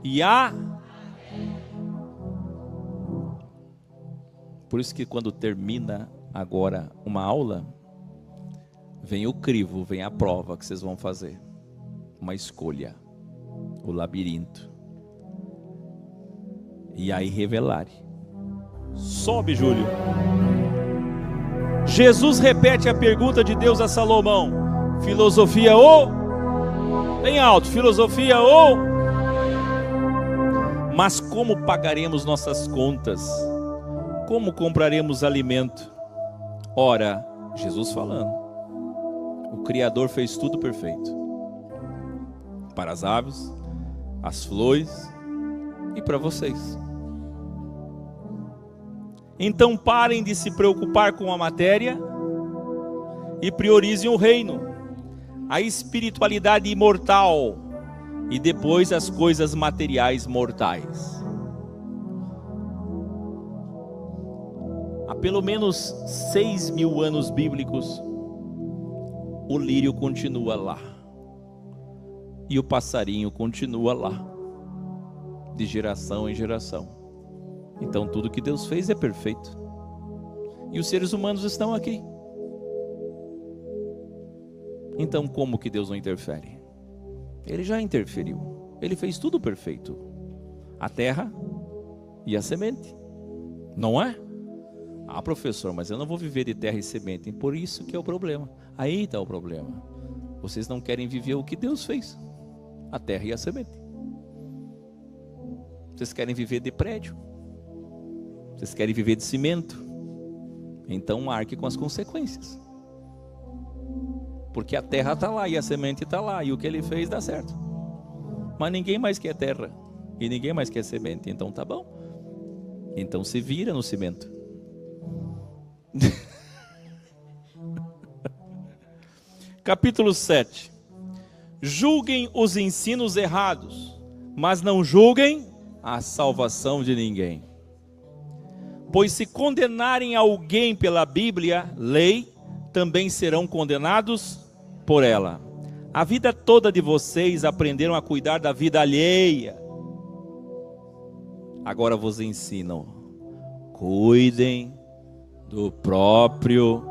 e a. Por isso que quando termina agora uma aula, vem o crivo, vem a prova que vocês vão fazer. Uma escolha, o labirinto. E aí revelarem. Sobe, Júlio. Jesus repete a pergunta de Deus a Salomão: filosofia ou? Bem alto, filosofia ou? Mas como pagaremos nossas contas? Como compraremos alimento? Ora, Jesus falando, o Criador fez tudo perfeito. Para as aves, as flores e para vocês. Então parem de se preocupar com a matéria e priorizem o reino, a espiritualidade imortal e depois as coisas materiais mortais. Há pelo menos 6.000 anos bíblicos, o lírio continua lá e o passarinho continua lá, de geração em geração. Então tudo que Deus fez é perfeito. E os seres humanos estão aqui. Então como que Deus não interfere? Ele já interferiu. Ele fez tudo perfeito. A terra e a semente. Não é? Ah, professor, mas eu não vou viver de terra e semente. Por isso que é o problema. Aí está o problema. Vocês não querem viver o que Deus fez. A terra e a semente. Vocês querem viver de prédio. Vocês querem viver de cimento. Então arque com as consequências. Porque a terra está lá e a semente está lá. E o que ele fez dá certo. Mas ninguém mais quer terra. E ninguém mais quer semente. Então tá bom. Então se vira no cimento. Capítulo 7. Julguem os ensinos errados, mas não julguem a salvação de ninguém. Pois se condenarem alguém pela Bíblia, lei, também serão condenados por ela. A vida toda de vocês aprenderam a cuidar da vida alheia. Agora vos ensinam: cuidem do próprio.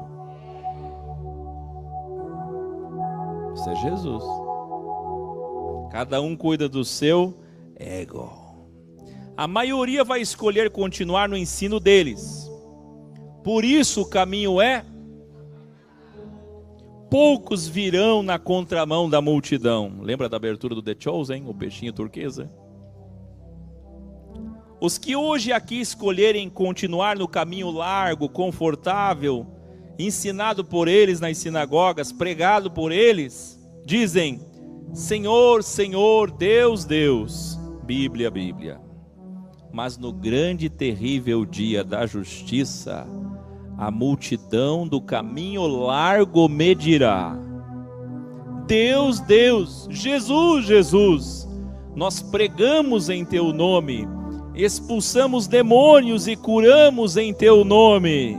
Isso é Jesus. Cada um cuida do seu ego. A maioria vai escolher continuar no ensino deles. Por isso o caminho é: poucos virão na contramão da multidão. Lembra da abertura do The Chosen, o peixinho turquesa? Os que hoje aqui escolherem continuar no caminho largo, confortável, ensinado por eles nas sinagogas, pregado por eles, dizem: Senhor, Senhor, Deus, Deus. Bíblia, Bíblia. Mas no grande e terrível dia da justiça, a multidão do caminho largo me dirá: Deus, Deus, Jesus, Jesus, nós pregamos em teu nome, expulsamos demônios e curamos em teu nome.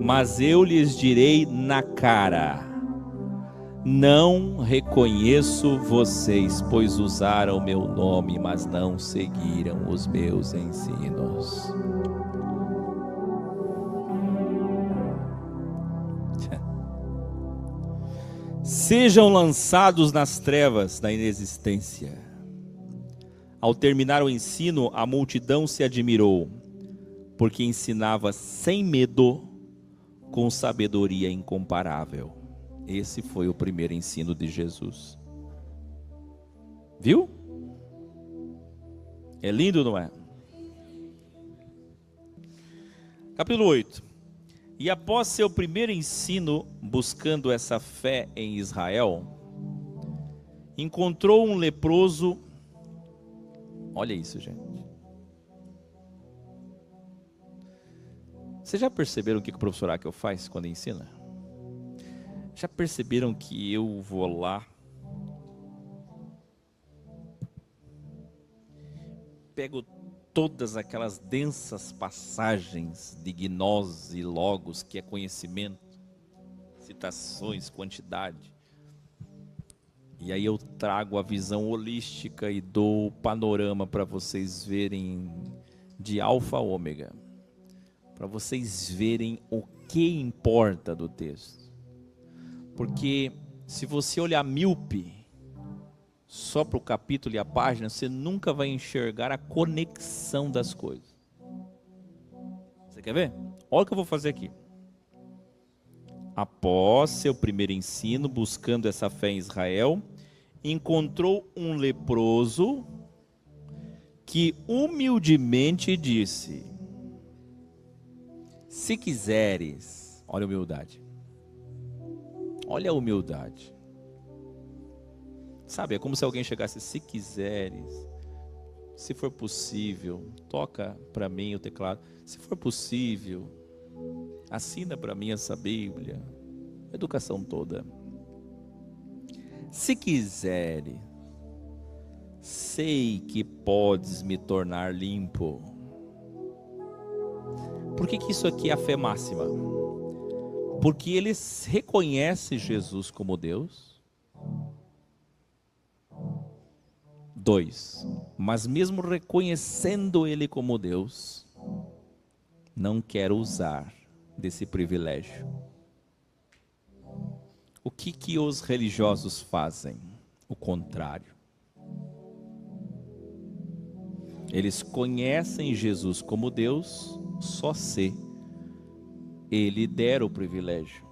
Mas eu lhes direi na cara: não reconheço vocês, pois usaram meu nome, mas não seguiram os meus ensinos. Sejam lançados nas trevas da inexistência. Ao terminar o ensino, a multidão se admirou, porque ensinava sem medo, com sabedoria incomparável. Esse foi o primeiro ensino de Jesus. Viu? É lindo, não é? Capítulo 8. E após seu primeiro ensino, buscando essa fé em Israel, encontrou um leproso. Olha isso, gente. Vocês já perceberam o que o professor Akel faz quando ensina? Já perceberam que eu vou lá, pego todas aquelas densas passagens de gnose e logos, que é conhecimento, citações, quantidade, e aí eu trago a visão holística e dou o panorama para vocês verem de alfa a ômega, para vocês verem o que importa do texto. Porque se você olhar míope só para o capítulo e a página, você nunca vai enxergar a conexão das coisas. Você quer ver? Olha o que eu vou fazer aqui. após seu primeiro ensino, buscando essa fé em Israel, encontrou um leproso que humildemente disse: se quiseres, olha a humildade, olha a humildade. Sabe, é como se alguém chegasse: se quiseres, se for possível, toca para mim o teclado, se for possível, assina para mim essa Bíblia, educação toda. Se quiseres, sei que podes me tornar limpo. Por que isso aqui é a fé máxima? Porque eles reconhecem Jesus como Deus. 2, mas mesmo reconhecendo Ele como Deus, não quer usar desse privilégio. O que os religiosos fazem? O contrário. Eles conhecem Jesus como Deus só se Ele der o privilégio.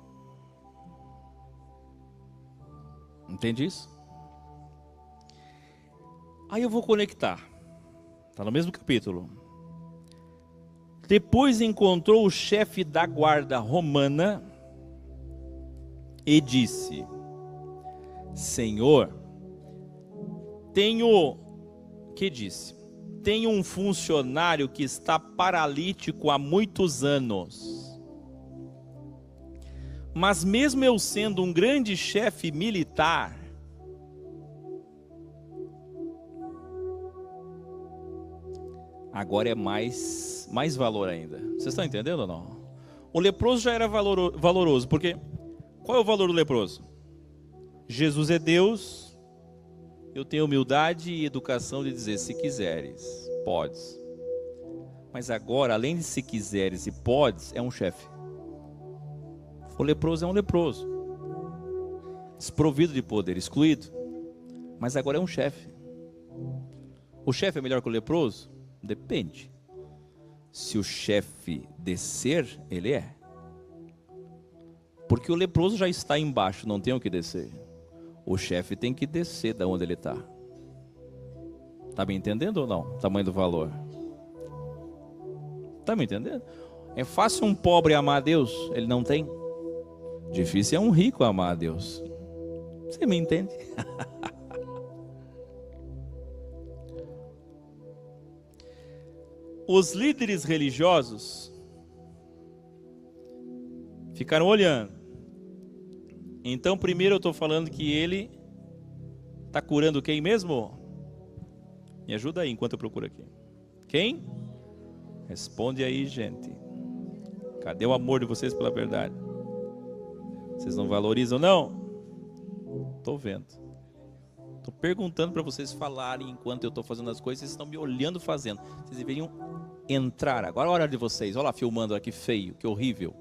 Entende isso? Aí eu vou conectar. Está no mesmo capítulo. Depois encontrou o chefe da guarda romana e disse: Senhor, tenho um funcionário que está paralítico há muitos anos. Mas mesmo eu sendo um grande chefe militar, agora é mais valor ainda. Vocês estão entendendo ou não? O leproso já era valoroso, porque qual é o valor do leproso? Jesus é Deus, eu tenho humildade e educação de dizer: se quiseres, podes. Mas agora, além de se quiseres e podes, é um chefe. O leproso é um leproso, desprovido de poder, excluído. Mas agora é um chefe. O chefe é melhor que o leproso? Depende. Se o chefe descer, ele é. Porque o leproso já está embaixo, não tem o que descer. O chefe tem que descer da onde ele está. Está me entendendo ou não? Tamanho do valor. Está me entendendo? É fácil um pobre amar a Deus, ele não tem. Difícil é um rico amar a Deus. Você me entende? Os líderes religiosos ficaram olhando. Então, primeiro eu estou falando que ele está curando quem mesmo? Me ajuda aí enquanto eu procuro aqui. Quem? Responde aí, gente. Cadê o amor de vocês pela verdade? Vocês não valorizam, não? Estou vendo. Estou perguntando para vocês falarem enquanto eu estou fazendo as coisas. Vocês estão me olhando fazendo. Vocês deveriam entrar. Agora é a hora de vocês. Olha lá, filmando aqui, feio, que horrível.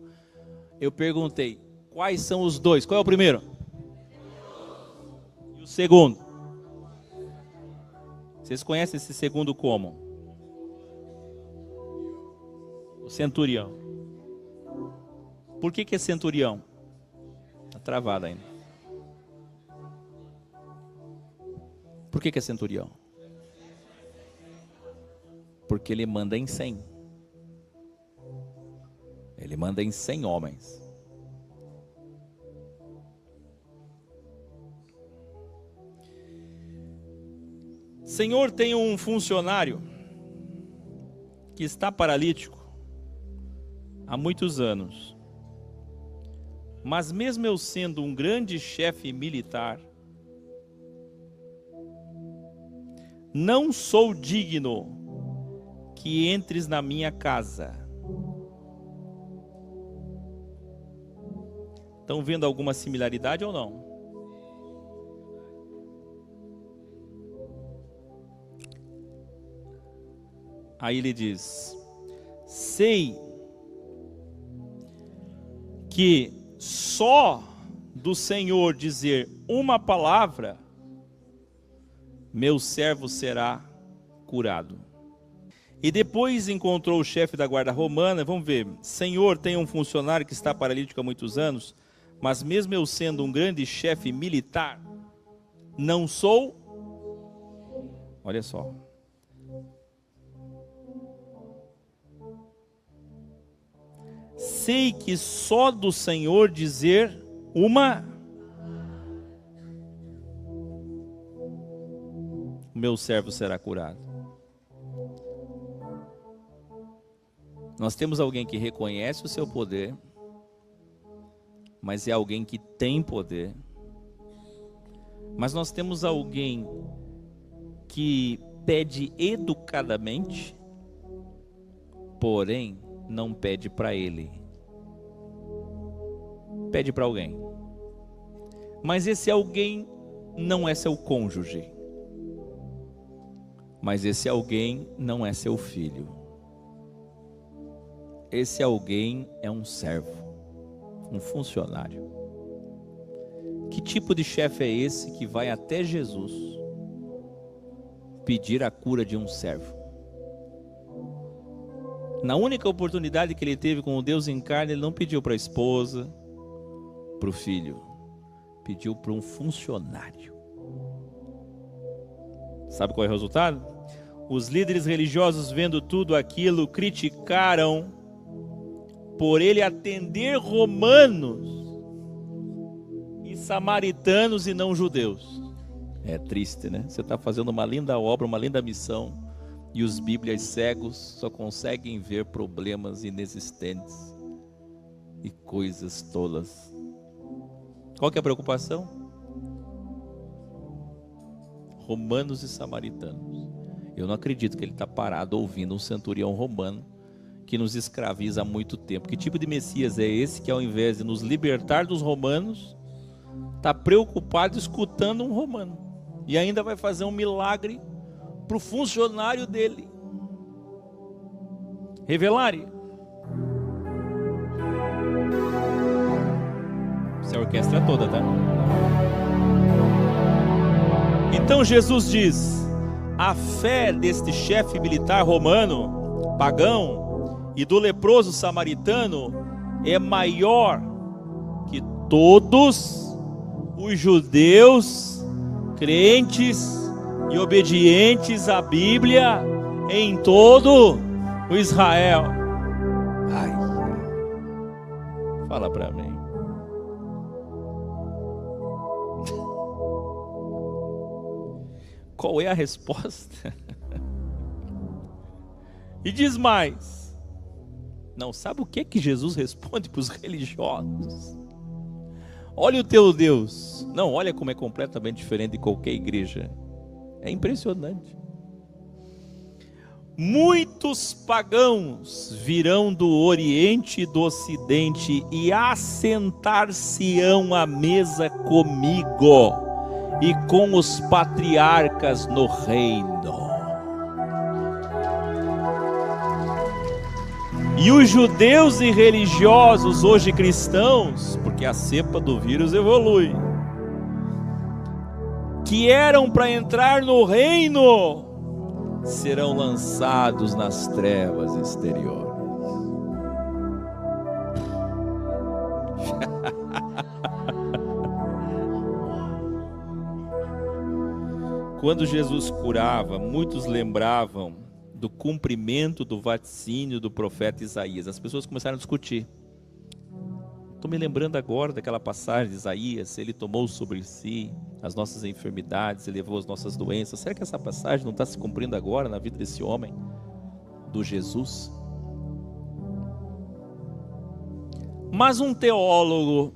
Eu perguntei, quais são os dois? Qual é o primeiro? E o segundo? Vocês conhecem esse segundo como? O centurião. Por que é centurião? Está travado ainda. Por que é centurião? Porque ele manda em 100. Ele manda em 100 homens. Senhor, tem um funcionário que está paralítico há muitos anos. Mas mesmo eu sendo um grande chefe militar, não sou digno que entres na minha casa. Estão vendo alguma similaridade ou não? Aí ele diz: sei que só do Senhor dizer uma palavra, meu servo será curado. E depois encontrou o chefe da guarda romana. Vamos ver. Senhor, tem um funcionário que está paralítico há muitos anos, Mas mesmo eu sendo um grande chefe militar, não sou, olha só, sei que só do Senhor dizer uma, o meu servo será curado. Nós temos alguém que reconhece o seu poder, mas é alguém que tem poder. Mas nós temos alguém que pede educadamente, porém não pede para ele. Pede para alguém. Mas esse alguém não é seu cônjuge. Mas esse alguém não é seu filho. Esse alguém é um servo, um funcionário. Que tipo de chefe é esse que vai até Jesus pedir a cura de um servo? Na única oportunidade que ele teve com o Deus em carne, ele não pediu para a esposa, para o filho, pediu para um funcionário. Sabe qual é o resultado? Os líderes religiosos, vendo tudo aquilo, criticaram por ele atender romanos e samaritanos e não judeus. É triste, né? Você está fazendo uma linda obra, uma linda missão, e os bíblias cegos só conseguem ver problemas inexistentes e coisas tolas. Qual que é a preocupação? Romanos e samaritanos. Eu não acredito que ele está parado ouvindo um centurião romano que nos escraviza há muito tempo. Que tipo de Messias é esse que, ao invés de nos libertar dos romanos, está preocupado escutando um romano e ainda vai fazer um milagre para o funcionário dele? Revelare. Essa é a orquestra toda, tá? Então Jesus diz: a fé deste chefe militar romano, pagão, e do leproso samaritano é maior que todos os judeus crentes e obedientes à Bíblia em todo o Israel. Ai, fala para mim. Qual é a resposta? E diz mais. Não, sabe o que Jesus responde para os religiosos? Olha o teu Deus. Não, olha como é completamente diferente de qualquer igreja. É impressionante. Muitos pagãos virão do Oriente e do Ocidente e assentar-se-ão à mesa comigo e com os patriarcas no reino. E os judeus e religiosos, hoje cristãos, porque a cepa do vírus evolui, que eram para entrar no reino, serão lançados nas trevas exteriores. Quando Jesus curava, muitos lembravam do cumprimento do vaticínio do profeta Isaías. As pessoas começaram a discutir. Estou me lembrando agora daquela passagem de Isaías: ele tomou sobre si as nossas enfermidades, ele levou as nossas doenças. Será que essa passagem não está se cumprindo agora na vida desse homem, do Jesus? Mas um teólogo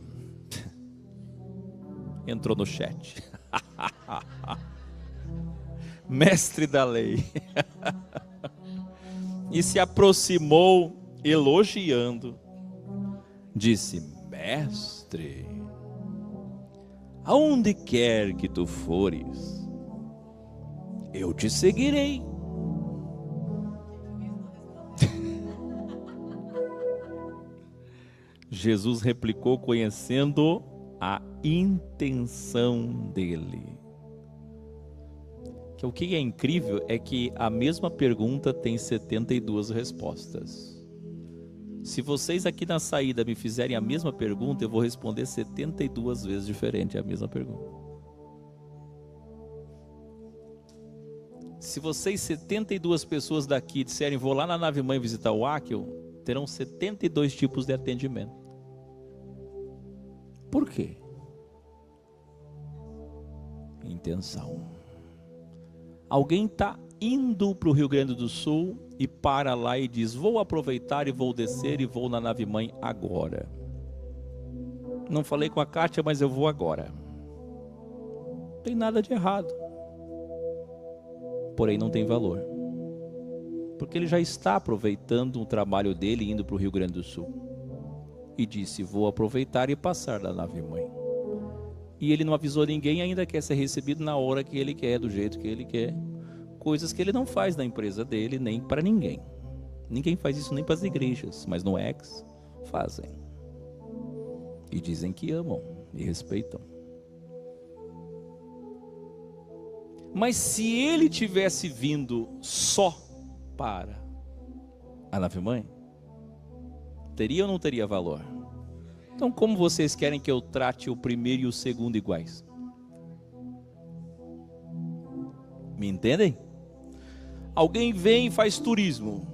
entrou no chat. Mestre da lei. E se aproximou elogiando. Disse: mestre, aonde quer que tu fores, eu te seguirei. Jesus replicou, conhecendo a intenção dele. Que o que é incrível é que a mesma pergunta tem 72 respostas. Se vocês aqui na saída me fizerem a mesma pergunta, eu vou responder 72 vezes diferente a mesma pergunta. Se vocês 72 pessoas daqui disserem vou lá na nave mãe visitar o Áquil, terão 72 tipos de atendimento. Por quê? Intenção. Alguém está indo para o Rio Grande do Sul e para lá e diz, vou aproveitar e vou descer e vou na nave mãe agora. Não falei com a Kátia, mas eu vou agora. Não tem nada de errado. Porém não tem valor. Porque ele já está aproveitando o trabalho dele indo para o Rio Grande do Sul. E disse, vou aproveitar e passar da nave mãe. E ele não avisou ninguém, ainda quer ser recebido na hora que ele quer, do jeito que ele quer. Coisas que ele não faz na empresa dele, nem para ninguém. Ninguém faz isso nem para as igrejas, mas no X fazem. E dizem que amam e respeitam. Mas se ele tivesse vindo só para a nave-mãe, teria ou não teria valor? Então como vocês querem que eu trate o primeiro e o segundo iguais? Me entendem? Alguém vem e faz turismo,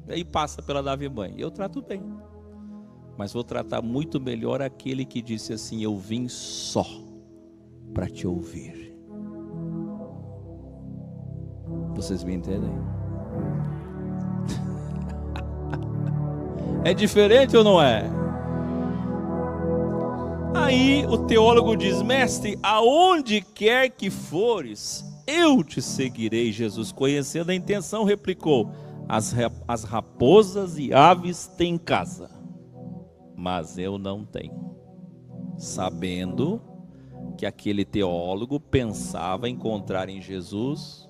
aí passa pela nave-mãe, eu trato bem. Mas vou tratar muito melhor aquele que disse assim, eu vim só para te ouvir. Vocês me entendem? É diferente ou não é? Aí o teólogo diz, mestre, aonde quer que fores, eu te seguirei. Jesus, conhecendo a intenção, replicou, as raposas e aves têm casa, mas eu não tenho. Sabendo que aquele teólogo pensava encontrar em Jesus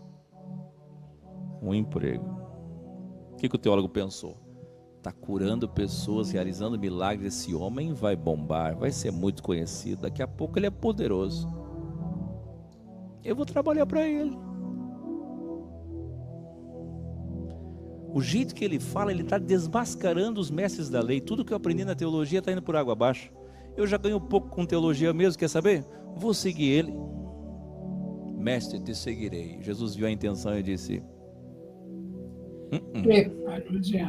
um emprego. O que o teólogo pensou? Está curando pessoas, realizando milagres, esse homem vai bombar, vai ser muito conhecido, daqui a pouco ele é poderoso. Eu vou trabalhar para ele. O jeito que ele fala, ele está desmascarando os mestres da lei. Tudo que eu aprendi na teologia está indo por água abaixo. Eu já ganho pouco com teologia mesmo, quer saber? Vou seguir ele. Mestre, te seguirei. Jesus viu a intenção e disse,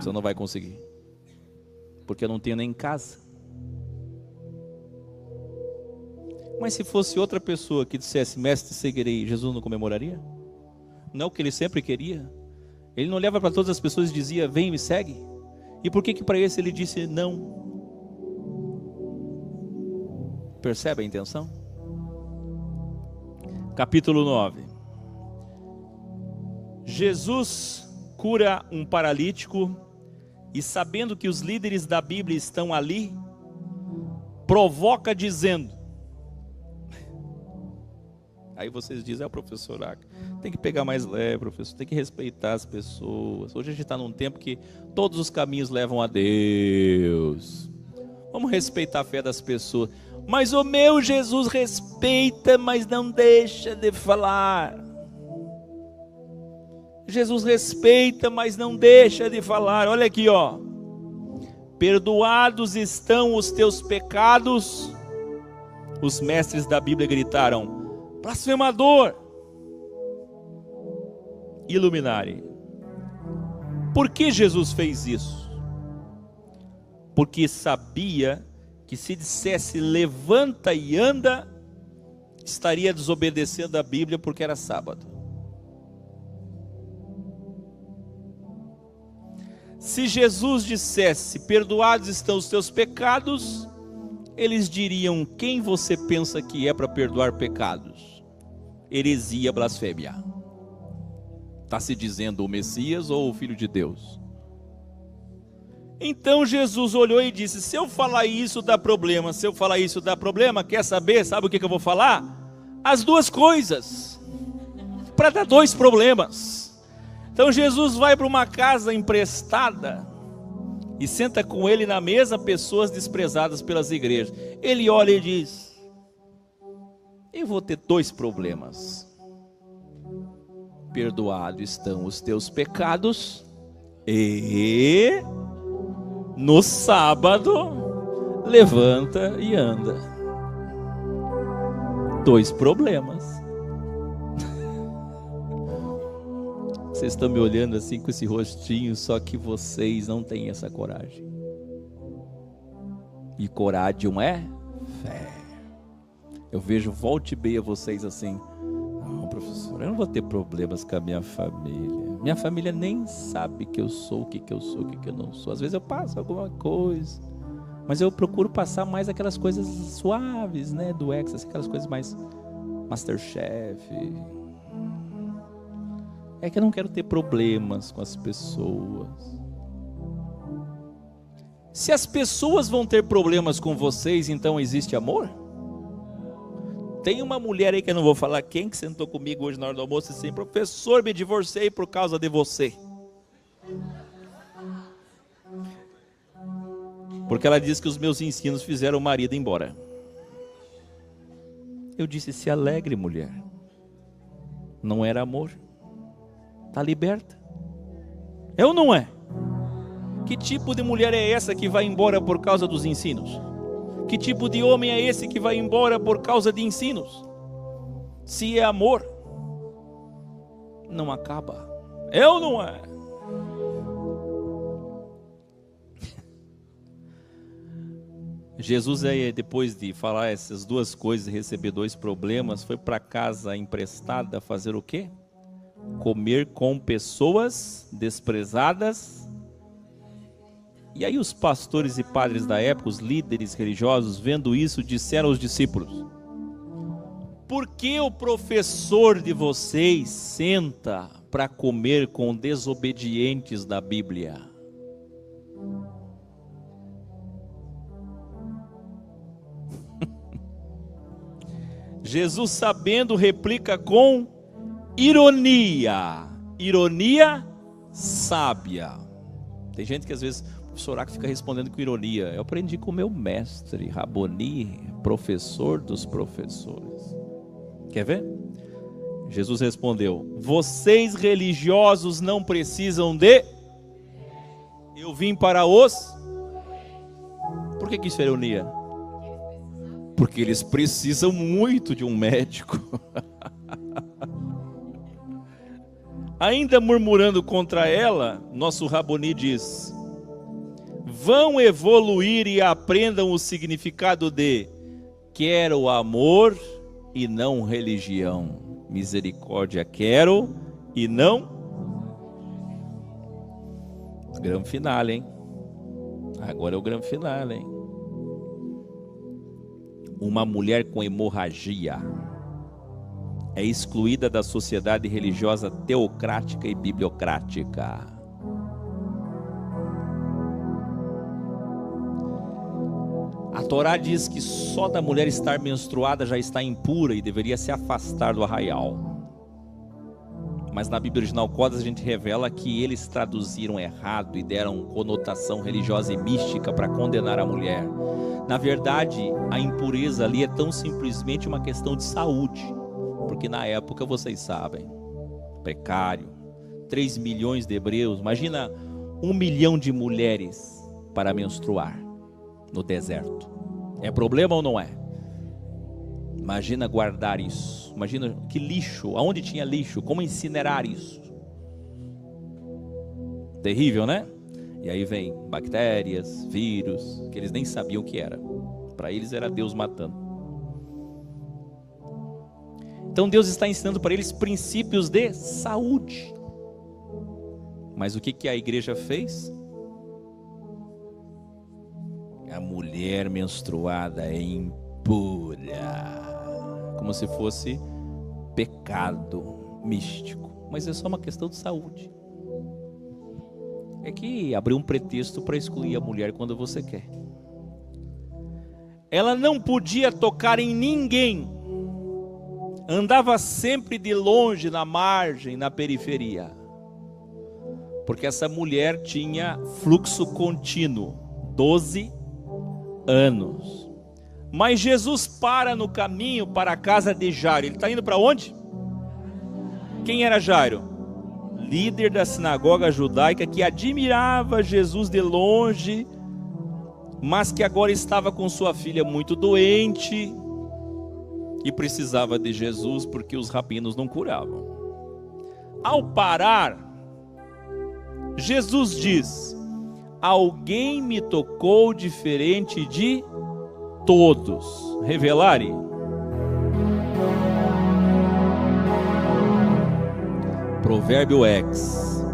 você não vai conseguir, porque eu não tenho nem casa. Mas se fosse outra pessoa que dissesse, mestre, seguirei, Jesus não comemoraria? Não é o que ele sempre queria? Ele não olhava para todas as pessoas e dizia, vem e me segue? E por que para esse ele disse não? Percebe a intenção? Capítulo 9. Jesus cura um paralítico e, sabendo que os líderes da Bíblia estão ali, provoca dizendo, aí vocês dizem, professor, tem que pegar mais leve, professor, tem que respeitar as pessoas. Hoje a gente está num tempo que todos os caminhos levam a Deus. Vamos respeitar a fé das pessoas. Mas o meu Jesus respeita, mas não deixa de falar. Jesus respeita, mas não deixa de falar. Olha aqui, ó. Perdoados estão os teus pecados. Os mestres da Bíblia gritaram, blasfemador. Iluminare. Por que Jesus fez isso? Porque sabia que se dissesse levanta e anda, estaria desobedecendo a Bíblia porque era sábado. Se Jesus dissesse, perdoados estão os teus pecados, eles diriam, quem você pensa que é para perdoar pecados? Heresia, blasfêmia. Está se dizendo o Messias ou o Filho de Deus? Então Jesus olhou e disse, se eu falar isso dá problema, se eu falar isso dá problema, quer saber, sabe o que eu vou falar? As duas coisas, para dar dois problemas. Então Jesus vai para uma casa emprestada e senta com ele na mesa pessoas desprezadas pelas igrejas. Ele olha e diz, eu vou ter dois problemas. Perdoados estão os teus pecados e No sábado, levanta e anda. 2 problemas. Vocês estão me olhando assim com esse rostinho, só que vocês não têm essa coragem. E coragem é fé. Eu vejo volta e meia vocês assim: não, professor, eu não vou ter problemas com a minha família. Minha família nem sabe que eu sou, o que eu sou, o que eu não sou. Às vezes eu passo alguma coisa, mas eu procuro passar mais aquelas coisas suaves, né? Do Exas, aquelas coisas mais Masterchef. É que eu não quero ter problemas com as pessoas. Se as pessoas vão ter problemas com vocês, então existe amor? Tem uma mulher aí que eu não vou falar quem, que sentou comigo hoje na hora do almoço e disse: professor, me divorciei por causa de você. Porque ela disse que os meus ensinos fizeram o marido ir embora. Eu disse: se alegre, mulher. Não era amor. Está liberta. É ou não é? Que tipo de mulher é essa que vai embora por causa dos ensinos? Que tipo de homem é esse que vai embora por causa de ensinos? Se é amor, não acaba. É ou não é? Jesus, depois de falar essas 2 coisas e receber 2 problemas, foi para casa emprestada fazer o quê? Comer com pessoas desprezadas. E aí os pastores e padres da época, os líderes religiosos, vendo isso, disseram aos discípulos: por que o professor de vocês senta para comer com desobedientes da Bíblia? Jesus, sabendo, replica com ironia. Ironia sábia. Tem gente que às vezes o professor Aco fica respondendo com ironia. Eu aprendi com o meu mestre, Raboni, professor dos professores. Quer ver? Jesus respondeu: vocês religiosos não precisam de... Eu vim para os... Por que isso é ironia? Porque eles precisam muito de um médico. Ainda murmurando contra ela, nosso Raboni diz: vão evoluir e aprendam o significado de quero amor e não religião. Misericórdia quero e não... Grande final, hein? Agora é o grande final, hein? Uma mulher com hemorragia é excluída da sociedade religiosa teocrática e bibliocrática. A Torá diz que só da mulher estar menstruada já está impura e deveria se afastar do arraial. Mas na Bíblia original Codas a gente revela que eles traduziram errado e deram conotação religiosa e mística para condenar a mulher. Na verdade, a impureza ali é tão simplesmente uma questão de saúde. Porque na época, vocês sabem, precário, 3 milhões de hebreus, imagina 1 milhão de mulheres para menstruar no deserto. É problema ou não é? Imagina guardar isso, imagina que lixo, aonde tinha lixo, como incinerar isso. Terrível, né? E aí vem bactérias, vírus, que eles nem sabiam o que era. Para eles era Deus matando. Então Deus está ensinando para eles princípios de saúde. Mas o que a igreja fez? A mulher menstruada é impura, como se fosse pecado místico. Mas é só uma questão de saúde. É que abriu um pretexto para excluir a mulher quando você quer. Ela não podia tocar em ninguém. Andava sempre de longe, na margem, na periferia. Porque essa mulher tinha fluxo contínuo, 12 anos. Mas Jesus para no caminho para a casa de Jairo. Ele está indo para onde? Quem era Jairo? Líder da sinagoga judaica que admirava Jesus de longe, mas que agora estava com sua filha muito doente e precisava de Jesus porque os rabinos não curavam. Ao parar, Jesus diz: alguém me tocou diferente de todos. Revelare. Provérbio X: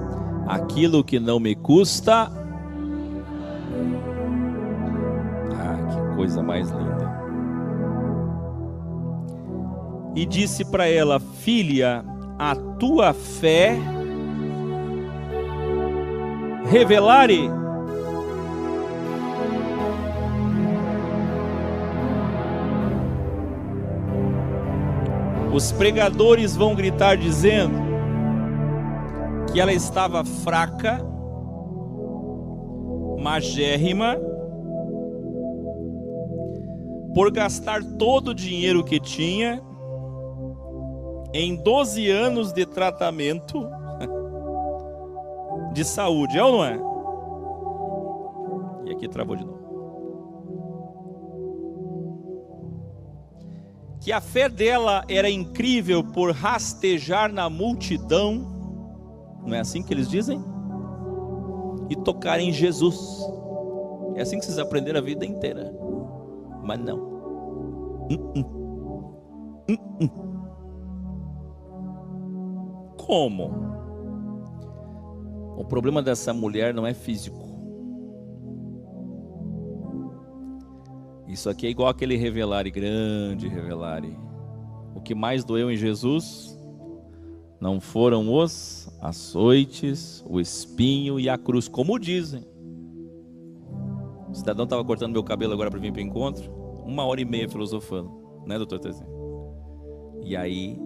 aquilo que não me custa. Que coisa mais linda. E disse para ela: filha, a tua fé. Revelare. Os pregadores vão gritar dizendo que ela estava fraca, magérrima, por gastar todo o dinheiro que tinha em 12 anos de tratamento de saúde, é ou não é? E aqui travou de novo. Que a fé dela era incrível por rastejar na multidão, não é assim que eles dizem? E tocar em Jesus. É assim que vocês aprenderam a vida inteira. Mas não. Como? O problema dessa mulher não é físico. Isso aqui é igual aquele revelare, grande revelare. O que mais doeu em Jesus não foram os açoites, o espinho e a cruz, como dizem. O cidadão estava cortando meu cabelo agora para vir para o encontro, 1h30 filosofando, né, doutor Tezinho? E aí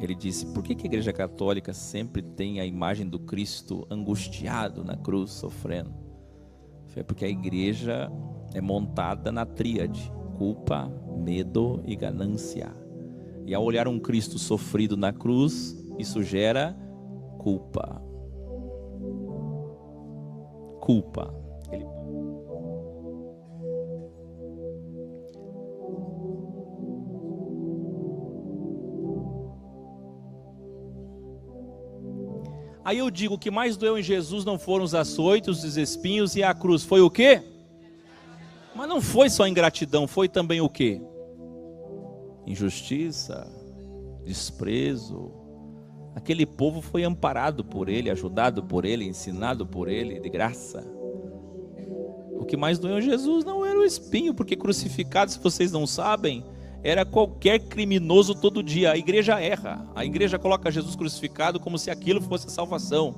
ele disse: por que a Igreja Católica sempre tem a imagem do Cristo angustiado na cruz, sofrendo? Foi porque a igreja é montada na tríade: culpa, medo e ganância. E ao olhar um Cristo sofrido na cruz, isso gera culpa. Culpa. Aí eu digo: o que mais doeu em Jesus não foram os açoites, os espinhos e a cruz. Foi o quê? Mas não foi só ingratidão, foi também o quê? Injustiça, desprezo. Aquele povo foi amparado por ele, ajudado por ele, ensinado por ele, de graça. O que mais doeu em Jesus não era o espinho, porque crucificado, se vocês não sabem, era qualquer criminoso todo dia. A igreja erra. A igreja coloca Jesus crucificado como se aquilo fosse a salvação.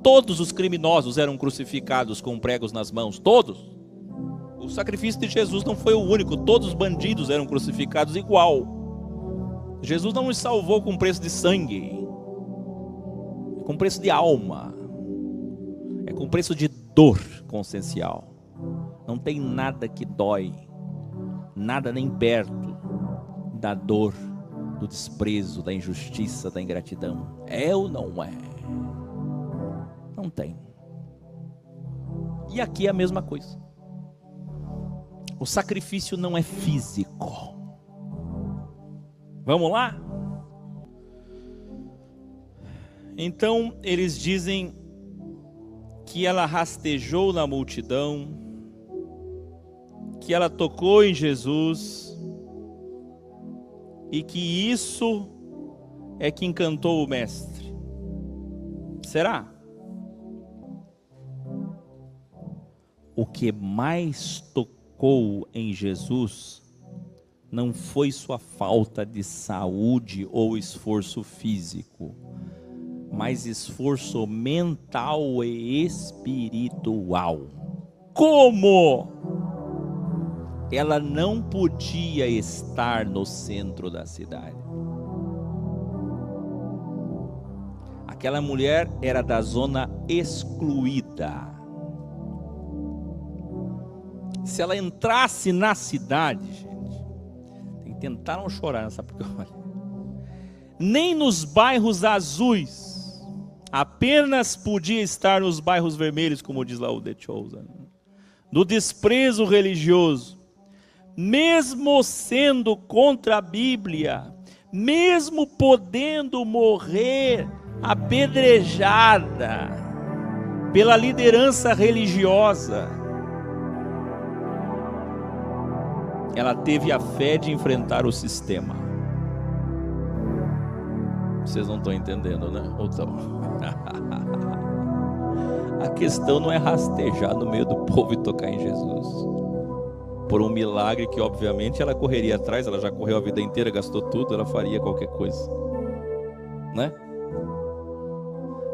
Todos os criminosos eram crucificados com pregos nas mãos, todos. O sacrifício de Jesus não foi o único, todos os bandidos eram crucificados igual. Jesus não nos salvou com preço de sangue, é com preço de alma, é com preço de dor consciencial. Não tem nada que dói, nada nem perto da dor, do desprezo, da injustiça, da ingratidão. É ou não é? Não tem. E aqui é a mesma coisa. O sacrifício não é físico. Vamos lá? Então eles dizem que ela rastejou na multidão, que ela tocou em Jesus, e que isso é que encantou o mestre. Será? O que mais tocou em Jesus não foi sua falta de saúde ou esforço físico, mas esforço mental e espiritual. Como? Ela não podia estar no centro da cidade. Aquela mulher era da zona excluída. Se ela entrasse na cidade, gente, tem que tentar não chorar, sabe por quê? Nem nos bairros azuis, apenas podia estar nos bairros vermelhos, como diz lá o The Chosen. do desprezo religioso, mesmo sendo contra a Bíblia, mesmo podendo morrer apedrejada pela liderança religiosa, ela teve a fé de enfrentar o sistema. Vocês não estão entendendo, né? Ou estão? A questão não é rastejar no meio do povo e tocar em Jesus. Por um milagre que obviamente ela correria atrás, ela já correu a vida inteira, gastou tudo, ela faria qualquer coisa, né?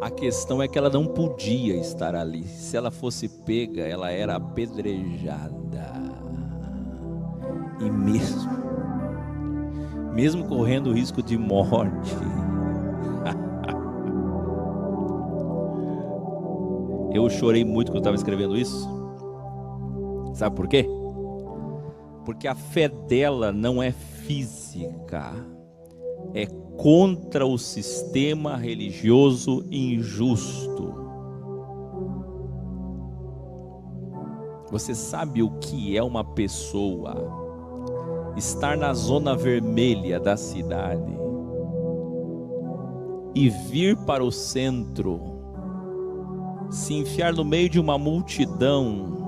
A questão é que ela não podia estar ali. Se ela fosse pega, ela era apedrejada. E mesmo correndo o risco de morte, eu chorei muito quando eu estava escrevendo isso. Sabe por quê? Porque a fé dela não é física, é contra o sistema religioso injusto. Você sabe o que é uma pessoa estar na zona vermelha da cidade e vir para o centro, se enfiar no meio de uma multidão?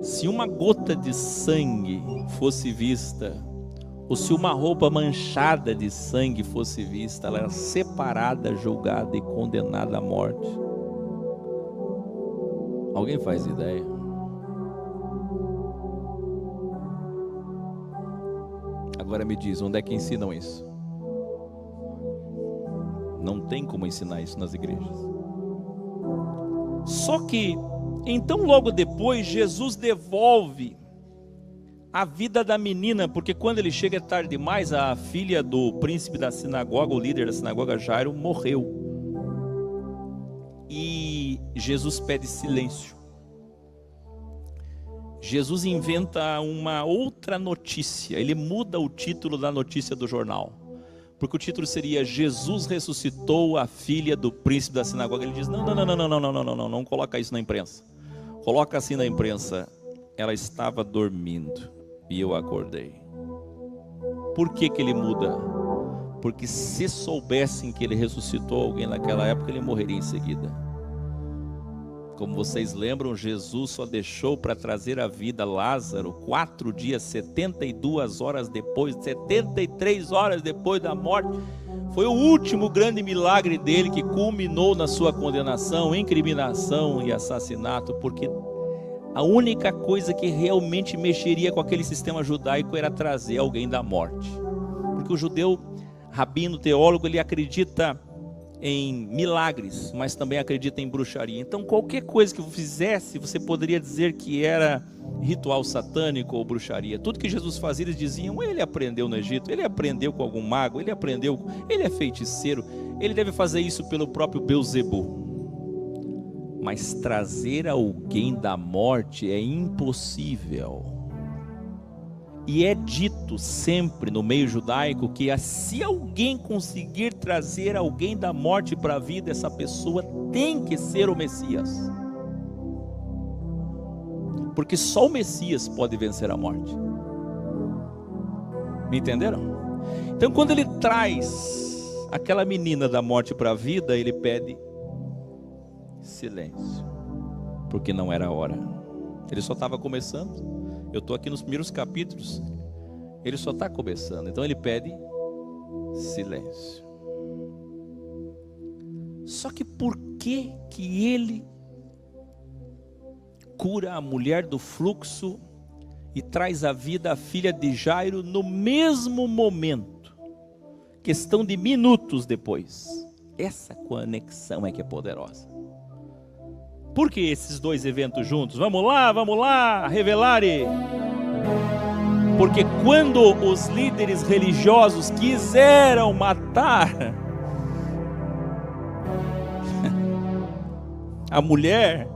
Se uma gota de sangue fosse vista, ou se uma roupa manchada de sangue fosse vista, ela era separada, julgada e condenada à morte. Alguém faz ideia? Agora me diz, onde é que ensinam isso? Não tem como ensinar isso nas igrejas. Só que, então logo depois, Jesus devolve a vida da menina, porque quando ele chega é tarde demais, a filha do príncipe da sinagoga, o líder da sinagoga, Jairo, morreu. E Jesus pede silêncio. Jesus inventa uma outra notícia, ele muda o título da notícia do jornal, porque o título seria Jesus ressuscitou a filha do príncipe da sinagoga. Ele diz, não coloca isso na imprensa, coloca assim na imprensa, ela estava dormindo e eu acordei. Por que ele muda? Porque se soubessem que ele ressuscitou alguém naquela época, ele morreria em seguida. Como vocês lembram, Jesus só deixou para trazer a vida Lázaro 4 dias, 72 horas depois, 73 horas depois da morte. Foi o último grande milagre dele, que culminou na sua condenação, incriminação e assassinato, porque a única coisa que realmente mexeria com aquele sistema judaico era trazer alguém da morte. Porque o judeu, rabino, teólogo, ele acredita em milagres, mas também acredita em bruxaria. Então qualquer coisa que fizesse, você poderia dizer que era ritual satânico ou bruxaria. Tudo que Jesus fazia, eles diziam, ele aprendeu no Egito, ele aprendeu com algum mago, ele é feiticeiro, ele deve fazer isso pelo próprio Beelzebul. Mas trazer alguém da morte é impossível. E é dito sempre no meio judaico que se alguém conseguir trazer alguém da morte para a vida, essa pessoa tem que ser o Messias. Porque só o Messias pode vencer a morte. Me entenderam? Então quando ele traz aquela menina da morte para a vida, ele pede silêncio, porque não era a hora. Ele só estava começando. Eu estou aqui nos primeiros capítulos, ele só está começando, então ele pede silêncio. Só que por que ele cura a mulher do fluxo e traz à vida a filha de Jairo no mesmo momento, questão de minutos depois? Essa conexão é que é poderosa. Por que esses dois eventos juntos? Vamos lá, revelare. Porque quando os líderes religiosos quiseram matar a mulher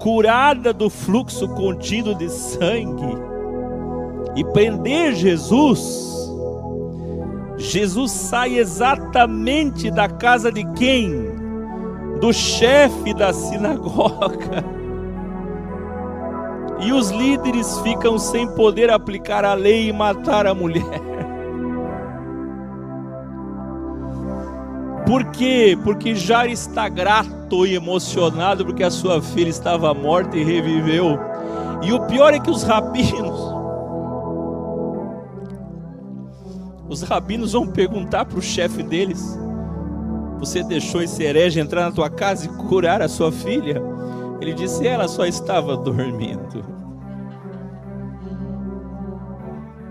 curada do fluxo contínuo de sangue e prender Jesus, Jesus sai exatamente da casa de quem? do chefe da sinagoga. E os líderes ficam sem poder aplicar a lei e matar a mulher. Por quê? Porque Jairo está grato e emocionado porque a sua filha estava morta e reviveu. E o pior é que os rabinos vão perguntar para o chefe deles: você deixou esse herege entrar na tua casa e curar a sua filha? Ele disse: ela só estava dormindo.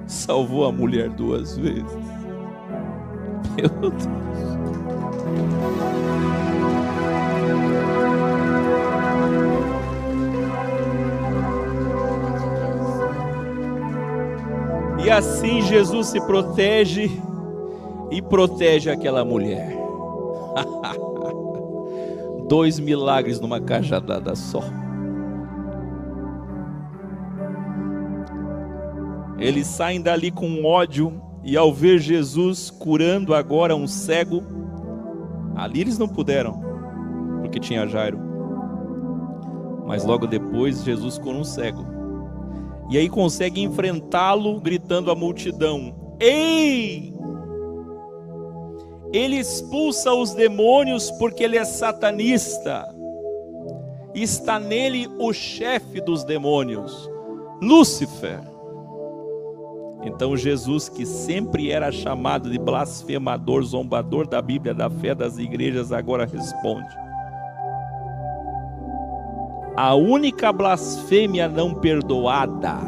Salvou a mulher 2 vezes. Meu Deus. E assim Jesus se protege e protege aquela mulher. 2 milagres numa cajadada só. Eles saem dali com ódio, e ao ver Jesus curando agora um cego, ali eles não puderam, porque tinha Jairo. Mas logo depois Jesus cura um cego. E aí consegue enfrentá-lo gritando à multidão: ei! Ele expulsa os demônios porque ele é satanista. Está nele o chefe dos demônios, Lúcifer. Então Jesus, que sempre era chamado de blasfemador, zombador da Bíblia, da fé das igrejas, agora responde: a única blasfêmia não perdoada.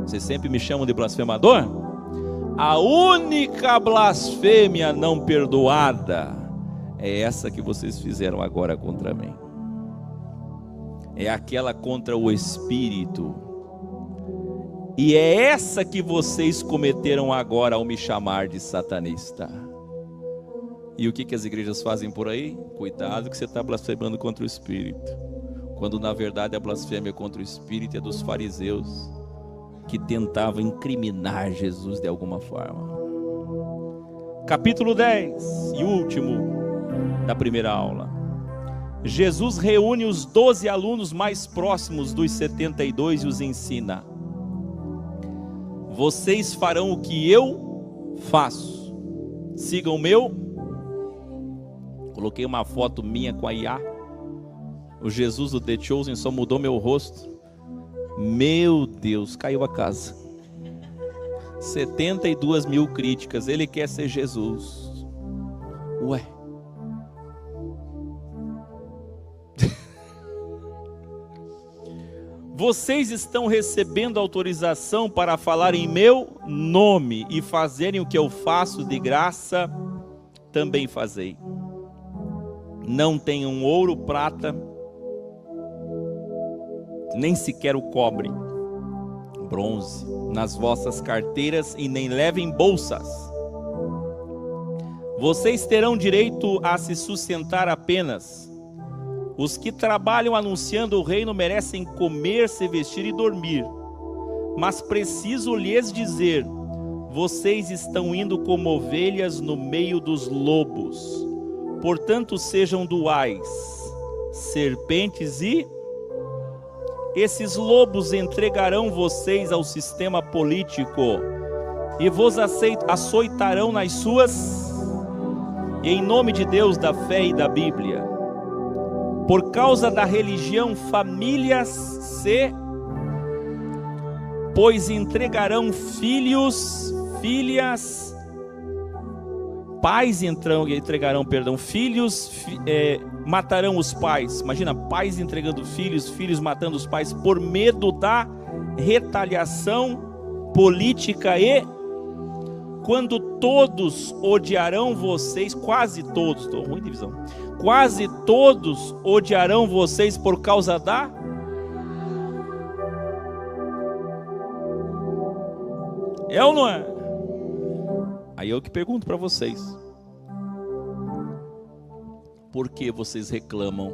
Vocês sempre me chamam de blasfemador? A única blasfêmia não perdoada é essa que vocês fizeram agora contra mim. É aquela contra o Espírito. E é essa que vocês cometeram agora ao me chamar de satanista. E o que as igrejas fazem por aí? Cuidado que você está blasfemando contra o Espírito. Quando na verdade a blasfêmia contra o Espírito é dos fariseus, que tentavam incriminar Jesus de alguma forma. Capítulo 10, e último da primeira aula. Jesus reúne os 12 alunos mais próximos dos 72 e os ensina: vocês farão o que eu faço, sigam o meu. Coloquei uma foto minha com a IA. O Jesus do The Chosen só mudou meu rosto. Meu Deus, caiu a casa. 72 mil críticas. Ele quer ser Jesus. Ué. Vocês estão recebendo autorização para falar em meu nome e fazerem o que eu faço de graça, também fazei. Não tenham ouro, prata, nem sequer o cobre, bronze, nas vossas carteiras, e nem levem bolsas. Vocês terão direito a se sustentar apenas. Os que trabalham anunciando o reino merecem comer, se vestir e dormir. Mas preciso lhes dizer: vocês estão indo como ovelhas no meio dos lobos. Portanto, sejam duais, serpentes, e esses lobos entregarão vocês ao sistema político e vos açoitarão nas suas, e em nome de Deus, da fé e da Bíblia. Por causa da religião, famílias pois entregarão filhos, filhas, pais matarão os pais. Imagina, pais entregando filhos, filhos matando os pais, por medo da retaliação política. E quando todos odiarão vocês, quase todos, estou ruim de visão, quase todos odiarão vocês por causa da... É ou não é? Aí eu que pergunto para vocês: por que vocês reclamam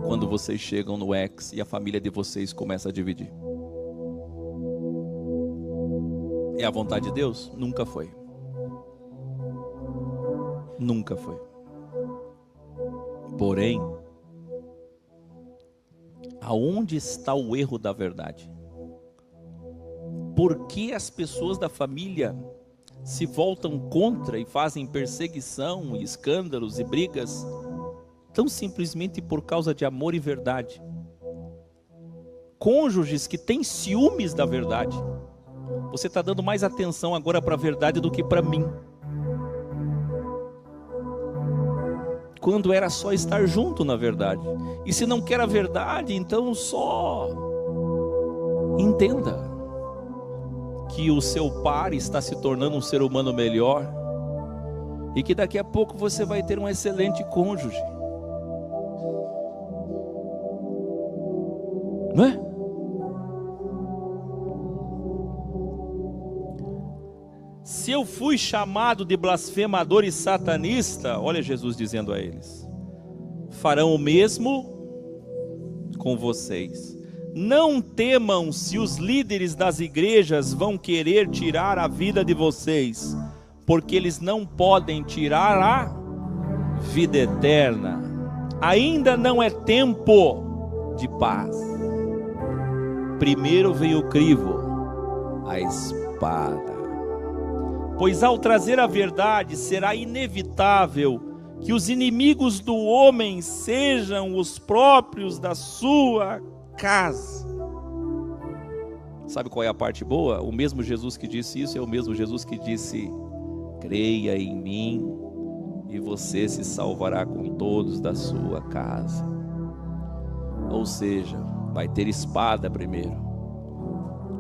quando vocês chegam no X e a família de vocês começa a dividir? É a vontade de Deus? Nunca foi. Nunca foi. Porém, aonde está o erro da verdade? Por que as pessoas da família se voltam contra e fazem perseguição, e escândalos e brigas? Tão simplesmente por causa de amor e verdade. Cônjuges que têm ciúmes da verdade. Você está dando mais atenção agora para a verdade do que para mim. Quando era só estar junto na verdade. E se não quer a verdade, então só entenda que o seu par está se tornando um ser humano melhor e que daqui a pouco você vai ter um excelente cônjuge. Não é? Se eu fui chamado de blasfemador e satanista, olha Jesus dizendo a eles, farão o mesmo com vocês. Não temam se os líderes das igrejas vão querer tirar a vida de vocês, porque eles não podem tirar a vida eterna. Ainda não é tempo de paz. Primeiro veio o crivo, a espada. Pois ao trazer a verdade, será inevitável que os inimigos do homem sejam os próprios da sua casa. Sabe qual é a parte boa? O mesmo Jesus que disse isso é o mesmo Jesus que disse: creia em mim e você se salvará com todos da sua casa. Ou seja, vai ter espada primeiro.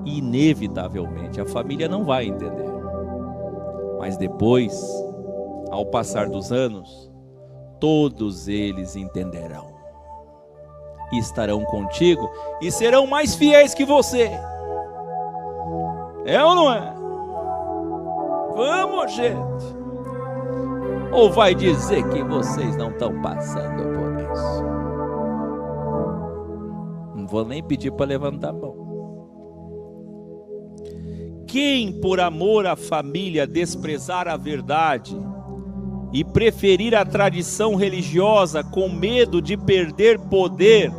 Inevitavelmente, a família não vai entender. Mas depois, ao passar dos anos, todos eles entenderão. E estarão contigo e serão mais fiéis que você. É ou não é? Vamos, gente. Ou vai dizer que vocês não estão passando por isso? Não vou nem pedir para levantar a mão. Quem, por amor à família, desprezar a verdade e preferir a tradição religiosa com medo de perder poder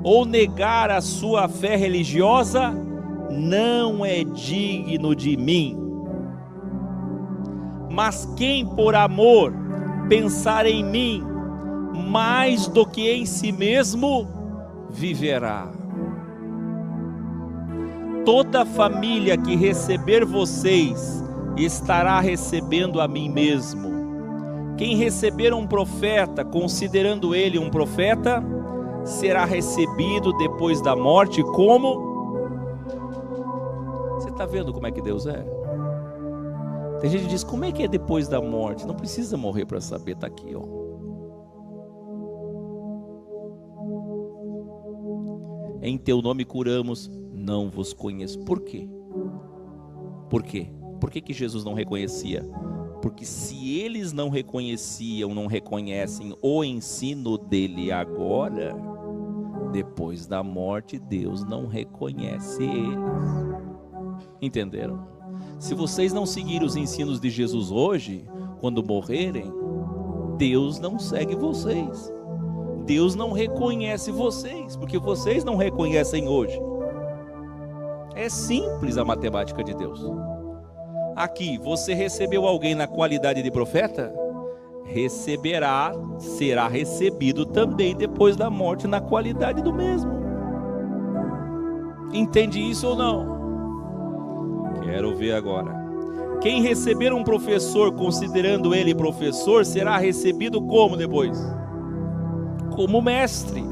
ou negar a sua fé religiosa, não é digno de mim. Mas quem, por amor, pensar em mim mais do que em si mesmo, viverá. Toda família que receber vocês estará recebendo a mim mesmo. Quem receber um profeta, considerando ele um profeta, será recebido depois da morte como? Você está vendo como é que Deus é? Tem gente que diz, como é que é depois da morte? Não precisa morrer para saber, está aqui, ó. Em teu nome curamos, não vos conheço. Por quê? Por quê? Por que Jesus não reconhecia? Porque se eles não reconheciam, não reconhecem o ensino dele agora, depois da morte, Deus não reconhece eles. Entenderam? Se vocês não seguirem os ensinos de Jesus hoje, quando morrerem, Deus não segue vocês. Deus não reconhece vocês, porque vocês não reconhecem hoje. É simples a matemática de Deus. Aqui, você recebeu alguém na qualidade de profeta? Receberá, será recebido também depois da morte na qualidade do mesmo. Entende isso ou não? Quero ver agora. Quem receber um professor, considerando ele professor, será recebido como depois? Como mestre,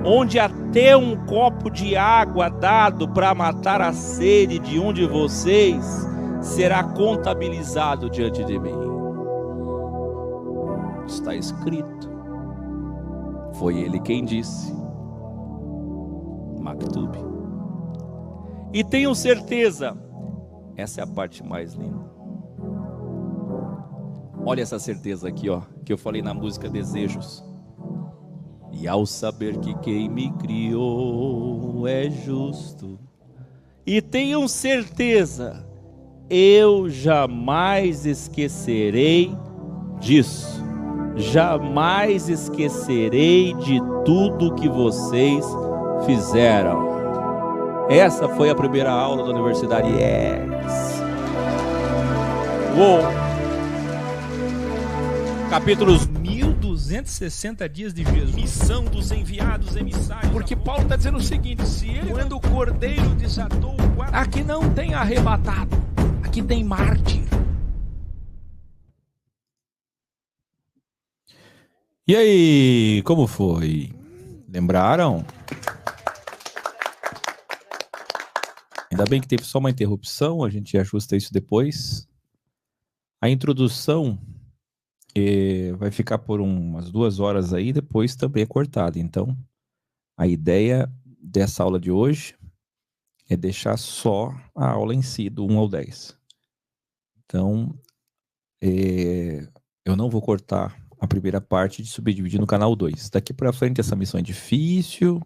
onde até um copo de água dado para matar a sede de um de vocês será contabilizado diante de mim. Está escrito. Foi ele quem disse. Maktub. E tenho certeza, essa é a parte mais linda. Olha essa certeza aqui, ó, que eu falei na música Desejos. E ao saber que quem me criou é justo, e tenham certeza, eu jamais esquecerei disso. jamais esquecerei de tudo que vocês fizeram. Essa foi a primeira aula da Universidade X. Uou! Capítulos 1260 dias de Jesus. Missão dos enviados emissários. Porque Paulo está dizendo o seguinte: se ele, Quando o cordeiro desatou o guarda, aqui não tem arrebatado, aqui tem mártir. E aí, como foi? Lembraram? Ainda bem que teve só uma interrupção, a gente ajusta isso depois. A introdução vai ficar por umas 2 horas aí, depois também é cortada. Então, a ideia dessa aula de hoje é deixar só a aula em si, do 1 ao 10. Então, eu não vou cortar a primeira parte de subdividir no canal 2. Daqui para frente essa missão é difícil.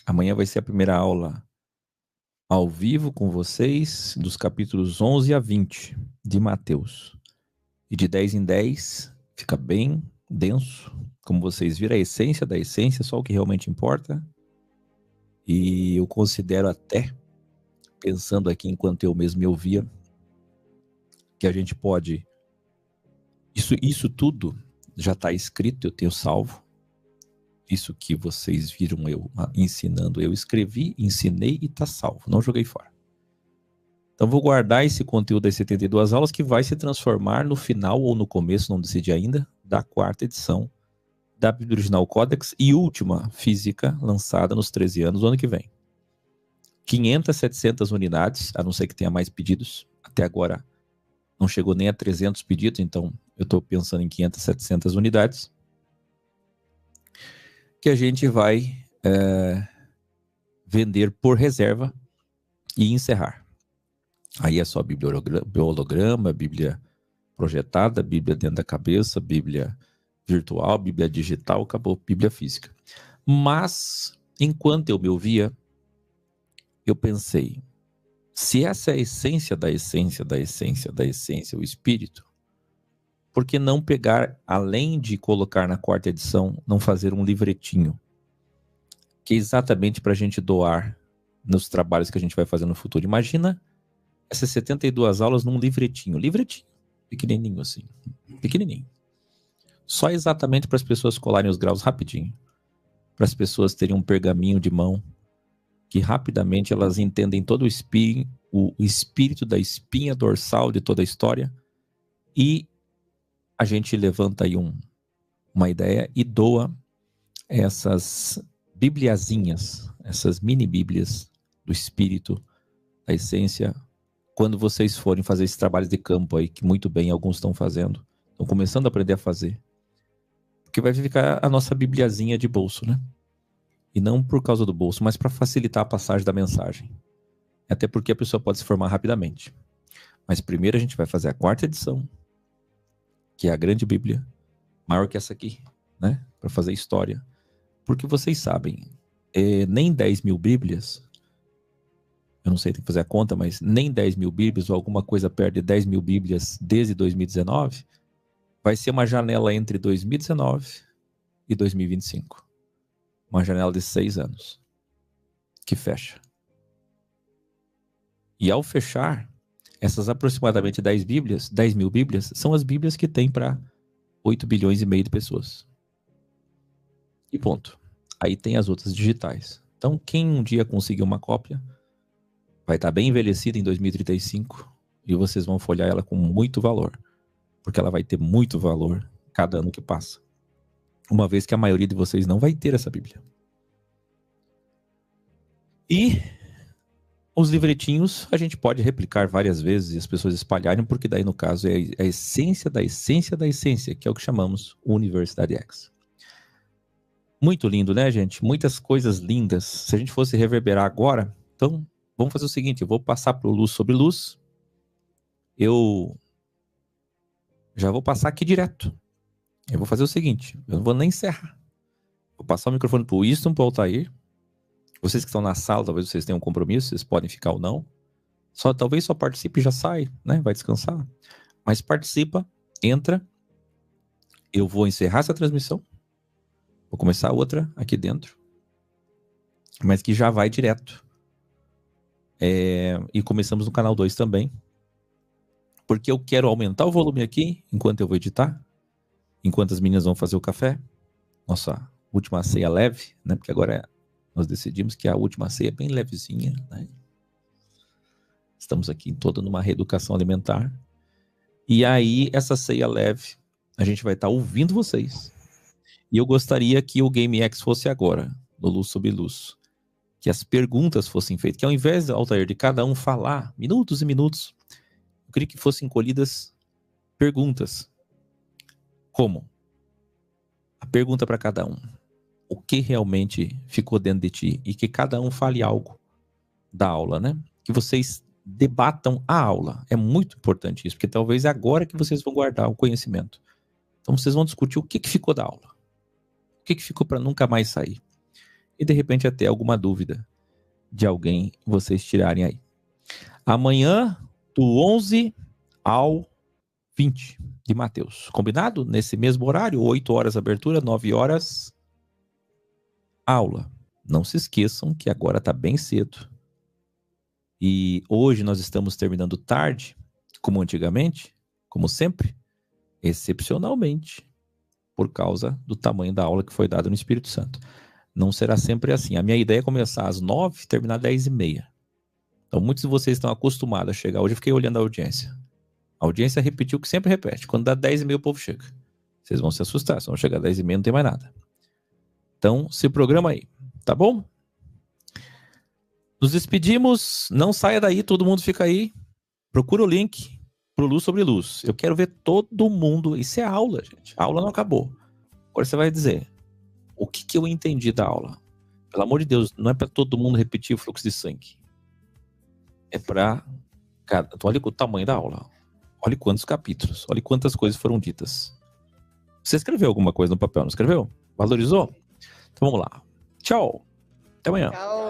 Amanhã vai ser a primeira aula ao vivo com vocês, dos capítulos 11 a 20 de Mateus. E de 10 em 10 fica bem denso. Como vocês viram, a essência da essência, só o que realmente importa. E eu considero até, pensando aqui enquanto eu mesmo me ouvia, que a gente pode... Isso tudo já está escrito, eu tenho salvo. Isso que vocês viram eu ensinando, eu escrevi, ensinei e está salvo. Não joguei fora. Então vou guardar esse conteúdo das 72 aulas que vai se transformar no final ou no começo, não decidi ainda, da 4ª edição da Bíblia Original Codex e última física lançada nos 13 anos do ano que vem. 500, 700 unidades, a não ser que tenha mais pedidos. Até agora não chegou nem a 300 pedidos, então eu estou pensando em 500, 700 unidades. Que a gente vai vender por reserva e encerrar. Aí é só Bíblia holograma, Bíblia projetada, Bíblia dentro da cabeça, Bíblia virtual, Bíblia digital, acabou, Bíblia física. Mas, enquanto eu me ouvia, eu pensei, se essa é a essência da essência da essência da essência, o Espírito, por que não pegar, além de colocar na 4ª edição, não fazer um livretinho? Que é exatamente para a gente doar nos trabalhos que a gente vai fazer no futuro. Imagina essas 72 aulas num livretinho. Livretinho, pequenininho assim. Pequenininho. Só exatamente para as pessoas colarem os graus rapidinho. Para as pessoas terem um pergaminho de mão, que rapidamente elas entendem todo o espírito da espinha dorsal de toda a história. E a gente levanta aí uma ideia e doa essas bibliazinhas, essas mini bíblias do Espírito, da essência, quando vocês forem fazer esses trabalhos de campo aí, que muito bem alguns estão fazendo, estão começando a aprender a fazer, porque vai ficar a nossa bibliazinha de bolso, né? E não por causa do bolso, mas para facilitar a passagem da mensagem. Até porque a pessoa pode se formar rapidamente. Mas primeiro a gente vai fazer a 4ª edição, que é a grande Bíblia, maior que essa aqui, né? Para fazer história. Porque vocês sabem, nem 10 mil Bíblias, eu não sei, tem que fazer a conta, mas nem 10 mil Bíblias ou alguma coisa perto de 10 mil Bíblias desde 2019, vai ser uma janela entre 2019 e 2025. Uma janela de 6 anos, que fecha. E ao fechar, essas aproximadamente 10 mil Bíblias, são as Bíblias que tem para 8 bilhões e meio de pessoas. E ponto. Aí tem as outras digitais. Então, quem um dia conseguir uma cópia, vai estar bem envelhecida em 2035 e vocês vão folhear ela com muito valor. Porque ela vai ter muito valor cada ano que passa. Uma vez que a maioria de vocês não vai ter essa Bíblia. E os livretinhos a gente pode replicar várias vezes e as pessoas espalharem, porque daí no caso é a essência da essência da essência, que é o que chamamos Universidade X. Muito lindo, né, gente? Muitas coisas lindas. Se a gente fosse reverberar agora, então vamos fazer o seguinte, eu vou passar para o Luz sobre Luz. Eu já vou passar aqui direto. Eu vou fazer o seguinte, eu não vou nem encerrar. Vou passar o microfone para o Winston, para o Altair. Vocês que estão na sala, talvez vocês tenham um compromisso, vocês podem ficar ou não. Talvez só participe e já sai, né? Vai descansar. Mas participa, entra. eu vou encerrar essa transmissão, vou começar outra aqui dentro, mas que já vai direto. E começamos no canal 2 também, porque eu quero aumentar o volume aqui, enquanto eu vou editar, enquanto as meninas vão fazer o café, nossa última ceia leve, né? Porque agora nós decidimos que a última ceia é bem levezinha, né? Estamos aqui toda numa reeducação alimentar. E aí, essa ceia leve, a gente vai estar ouvindo vocês. E eu gostaria que o GameX fosse agora, no Luz sobre Luz. Que as perguntas fossem feitas. Que ao invés, Altair, de cada um falar minutos e minutos, eu queria que fossem colhidas perguntas. Como? A pergunta para cada um. O que realmente ficou dentro de ti? E que cada um fale algo da aula, né? Que vocês debatam a aula. É muito importante isso, porque talvez é agora que vocês vão guardar o conhecimento. Então vocês vão discutir o que ficou da aula. O que ficou para nunca mais sair. E de repente até alguma dúvida de alguém vocês tirarem aí. Amanhã, do 11 ao 20 de Mateus. Combinado? Nesse mesmo horário, 8 horas abertura, 9 horas aula. Não se esqueçam que agora está bem cedo. E hoje nós estamos terminando tarde, como antigamente, como sempre, excepcionalmente, por causa do tamanho da aula que foi dada no Espírito Santo. Não será sempre assim. A minha ideia é começar às 9 e terminar às 10h30. Então muitos de vocês estão acostumados a chegar. Hoje eu fiquei olhando a audiência. A audiência repetiu o que sempre repete. Quando dá 10h30 o povo chega. Vocês vão se assustar. Se não chegar às 10h30 não tem mais nada. Então se programa aí. Tá bom? Nos despedimos, não saia daí, todo mundo fica aí. Procura o link pro Luz sobre Luz. Eu quero ver todo mundo. Isso é aula, gente. A aula não acabou. Agora você vai dizer, o que eu entendi da aula? Pelo amor de Deus, não é para todo mundo repetir o fluxo de sangue. É para cada... Olha o tamanho da aula. Olha quantos capítulos. Olha quantas coisas foram ditas. Você escreveu alguma coisa no papel, não escreveu? Valorizou? Então vamos lá. Tchau. Até amanhã. Tchau.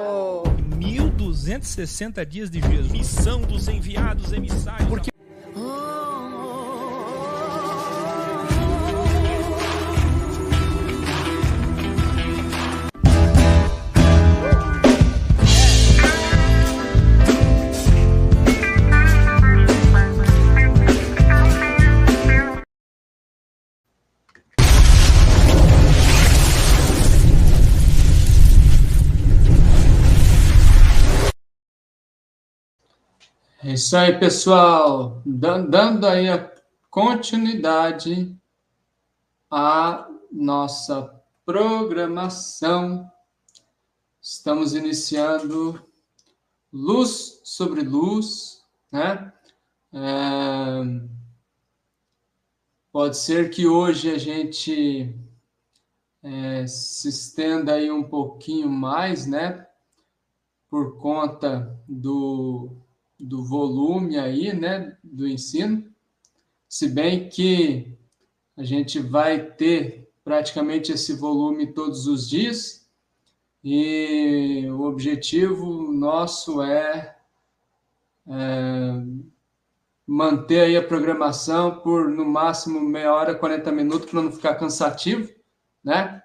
1260 dias de Jesus. Missão dos enviados emissários. Porque é isso aí, pessoal. Dando aí a continuidade à nossa programação. Estamos iniciando Luz sobre Luz, né? Pode ser que hoje a gente se estenda aí um pouquinho mais, né? Por conta do volume aí, né, do ensino, se bem que a gente vai ter praticamente esse volume todos os dias, e o objetivo nosso é manter aí a programação por, no máximo, meia hora, 40 minutos, para não ficar cansativo, né?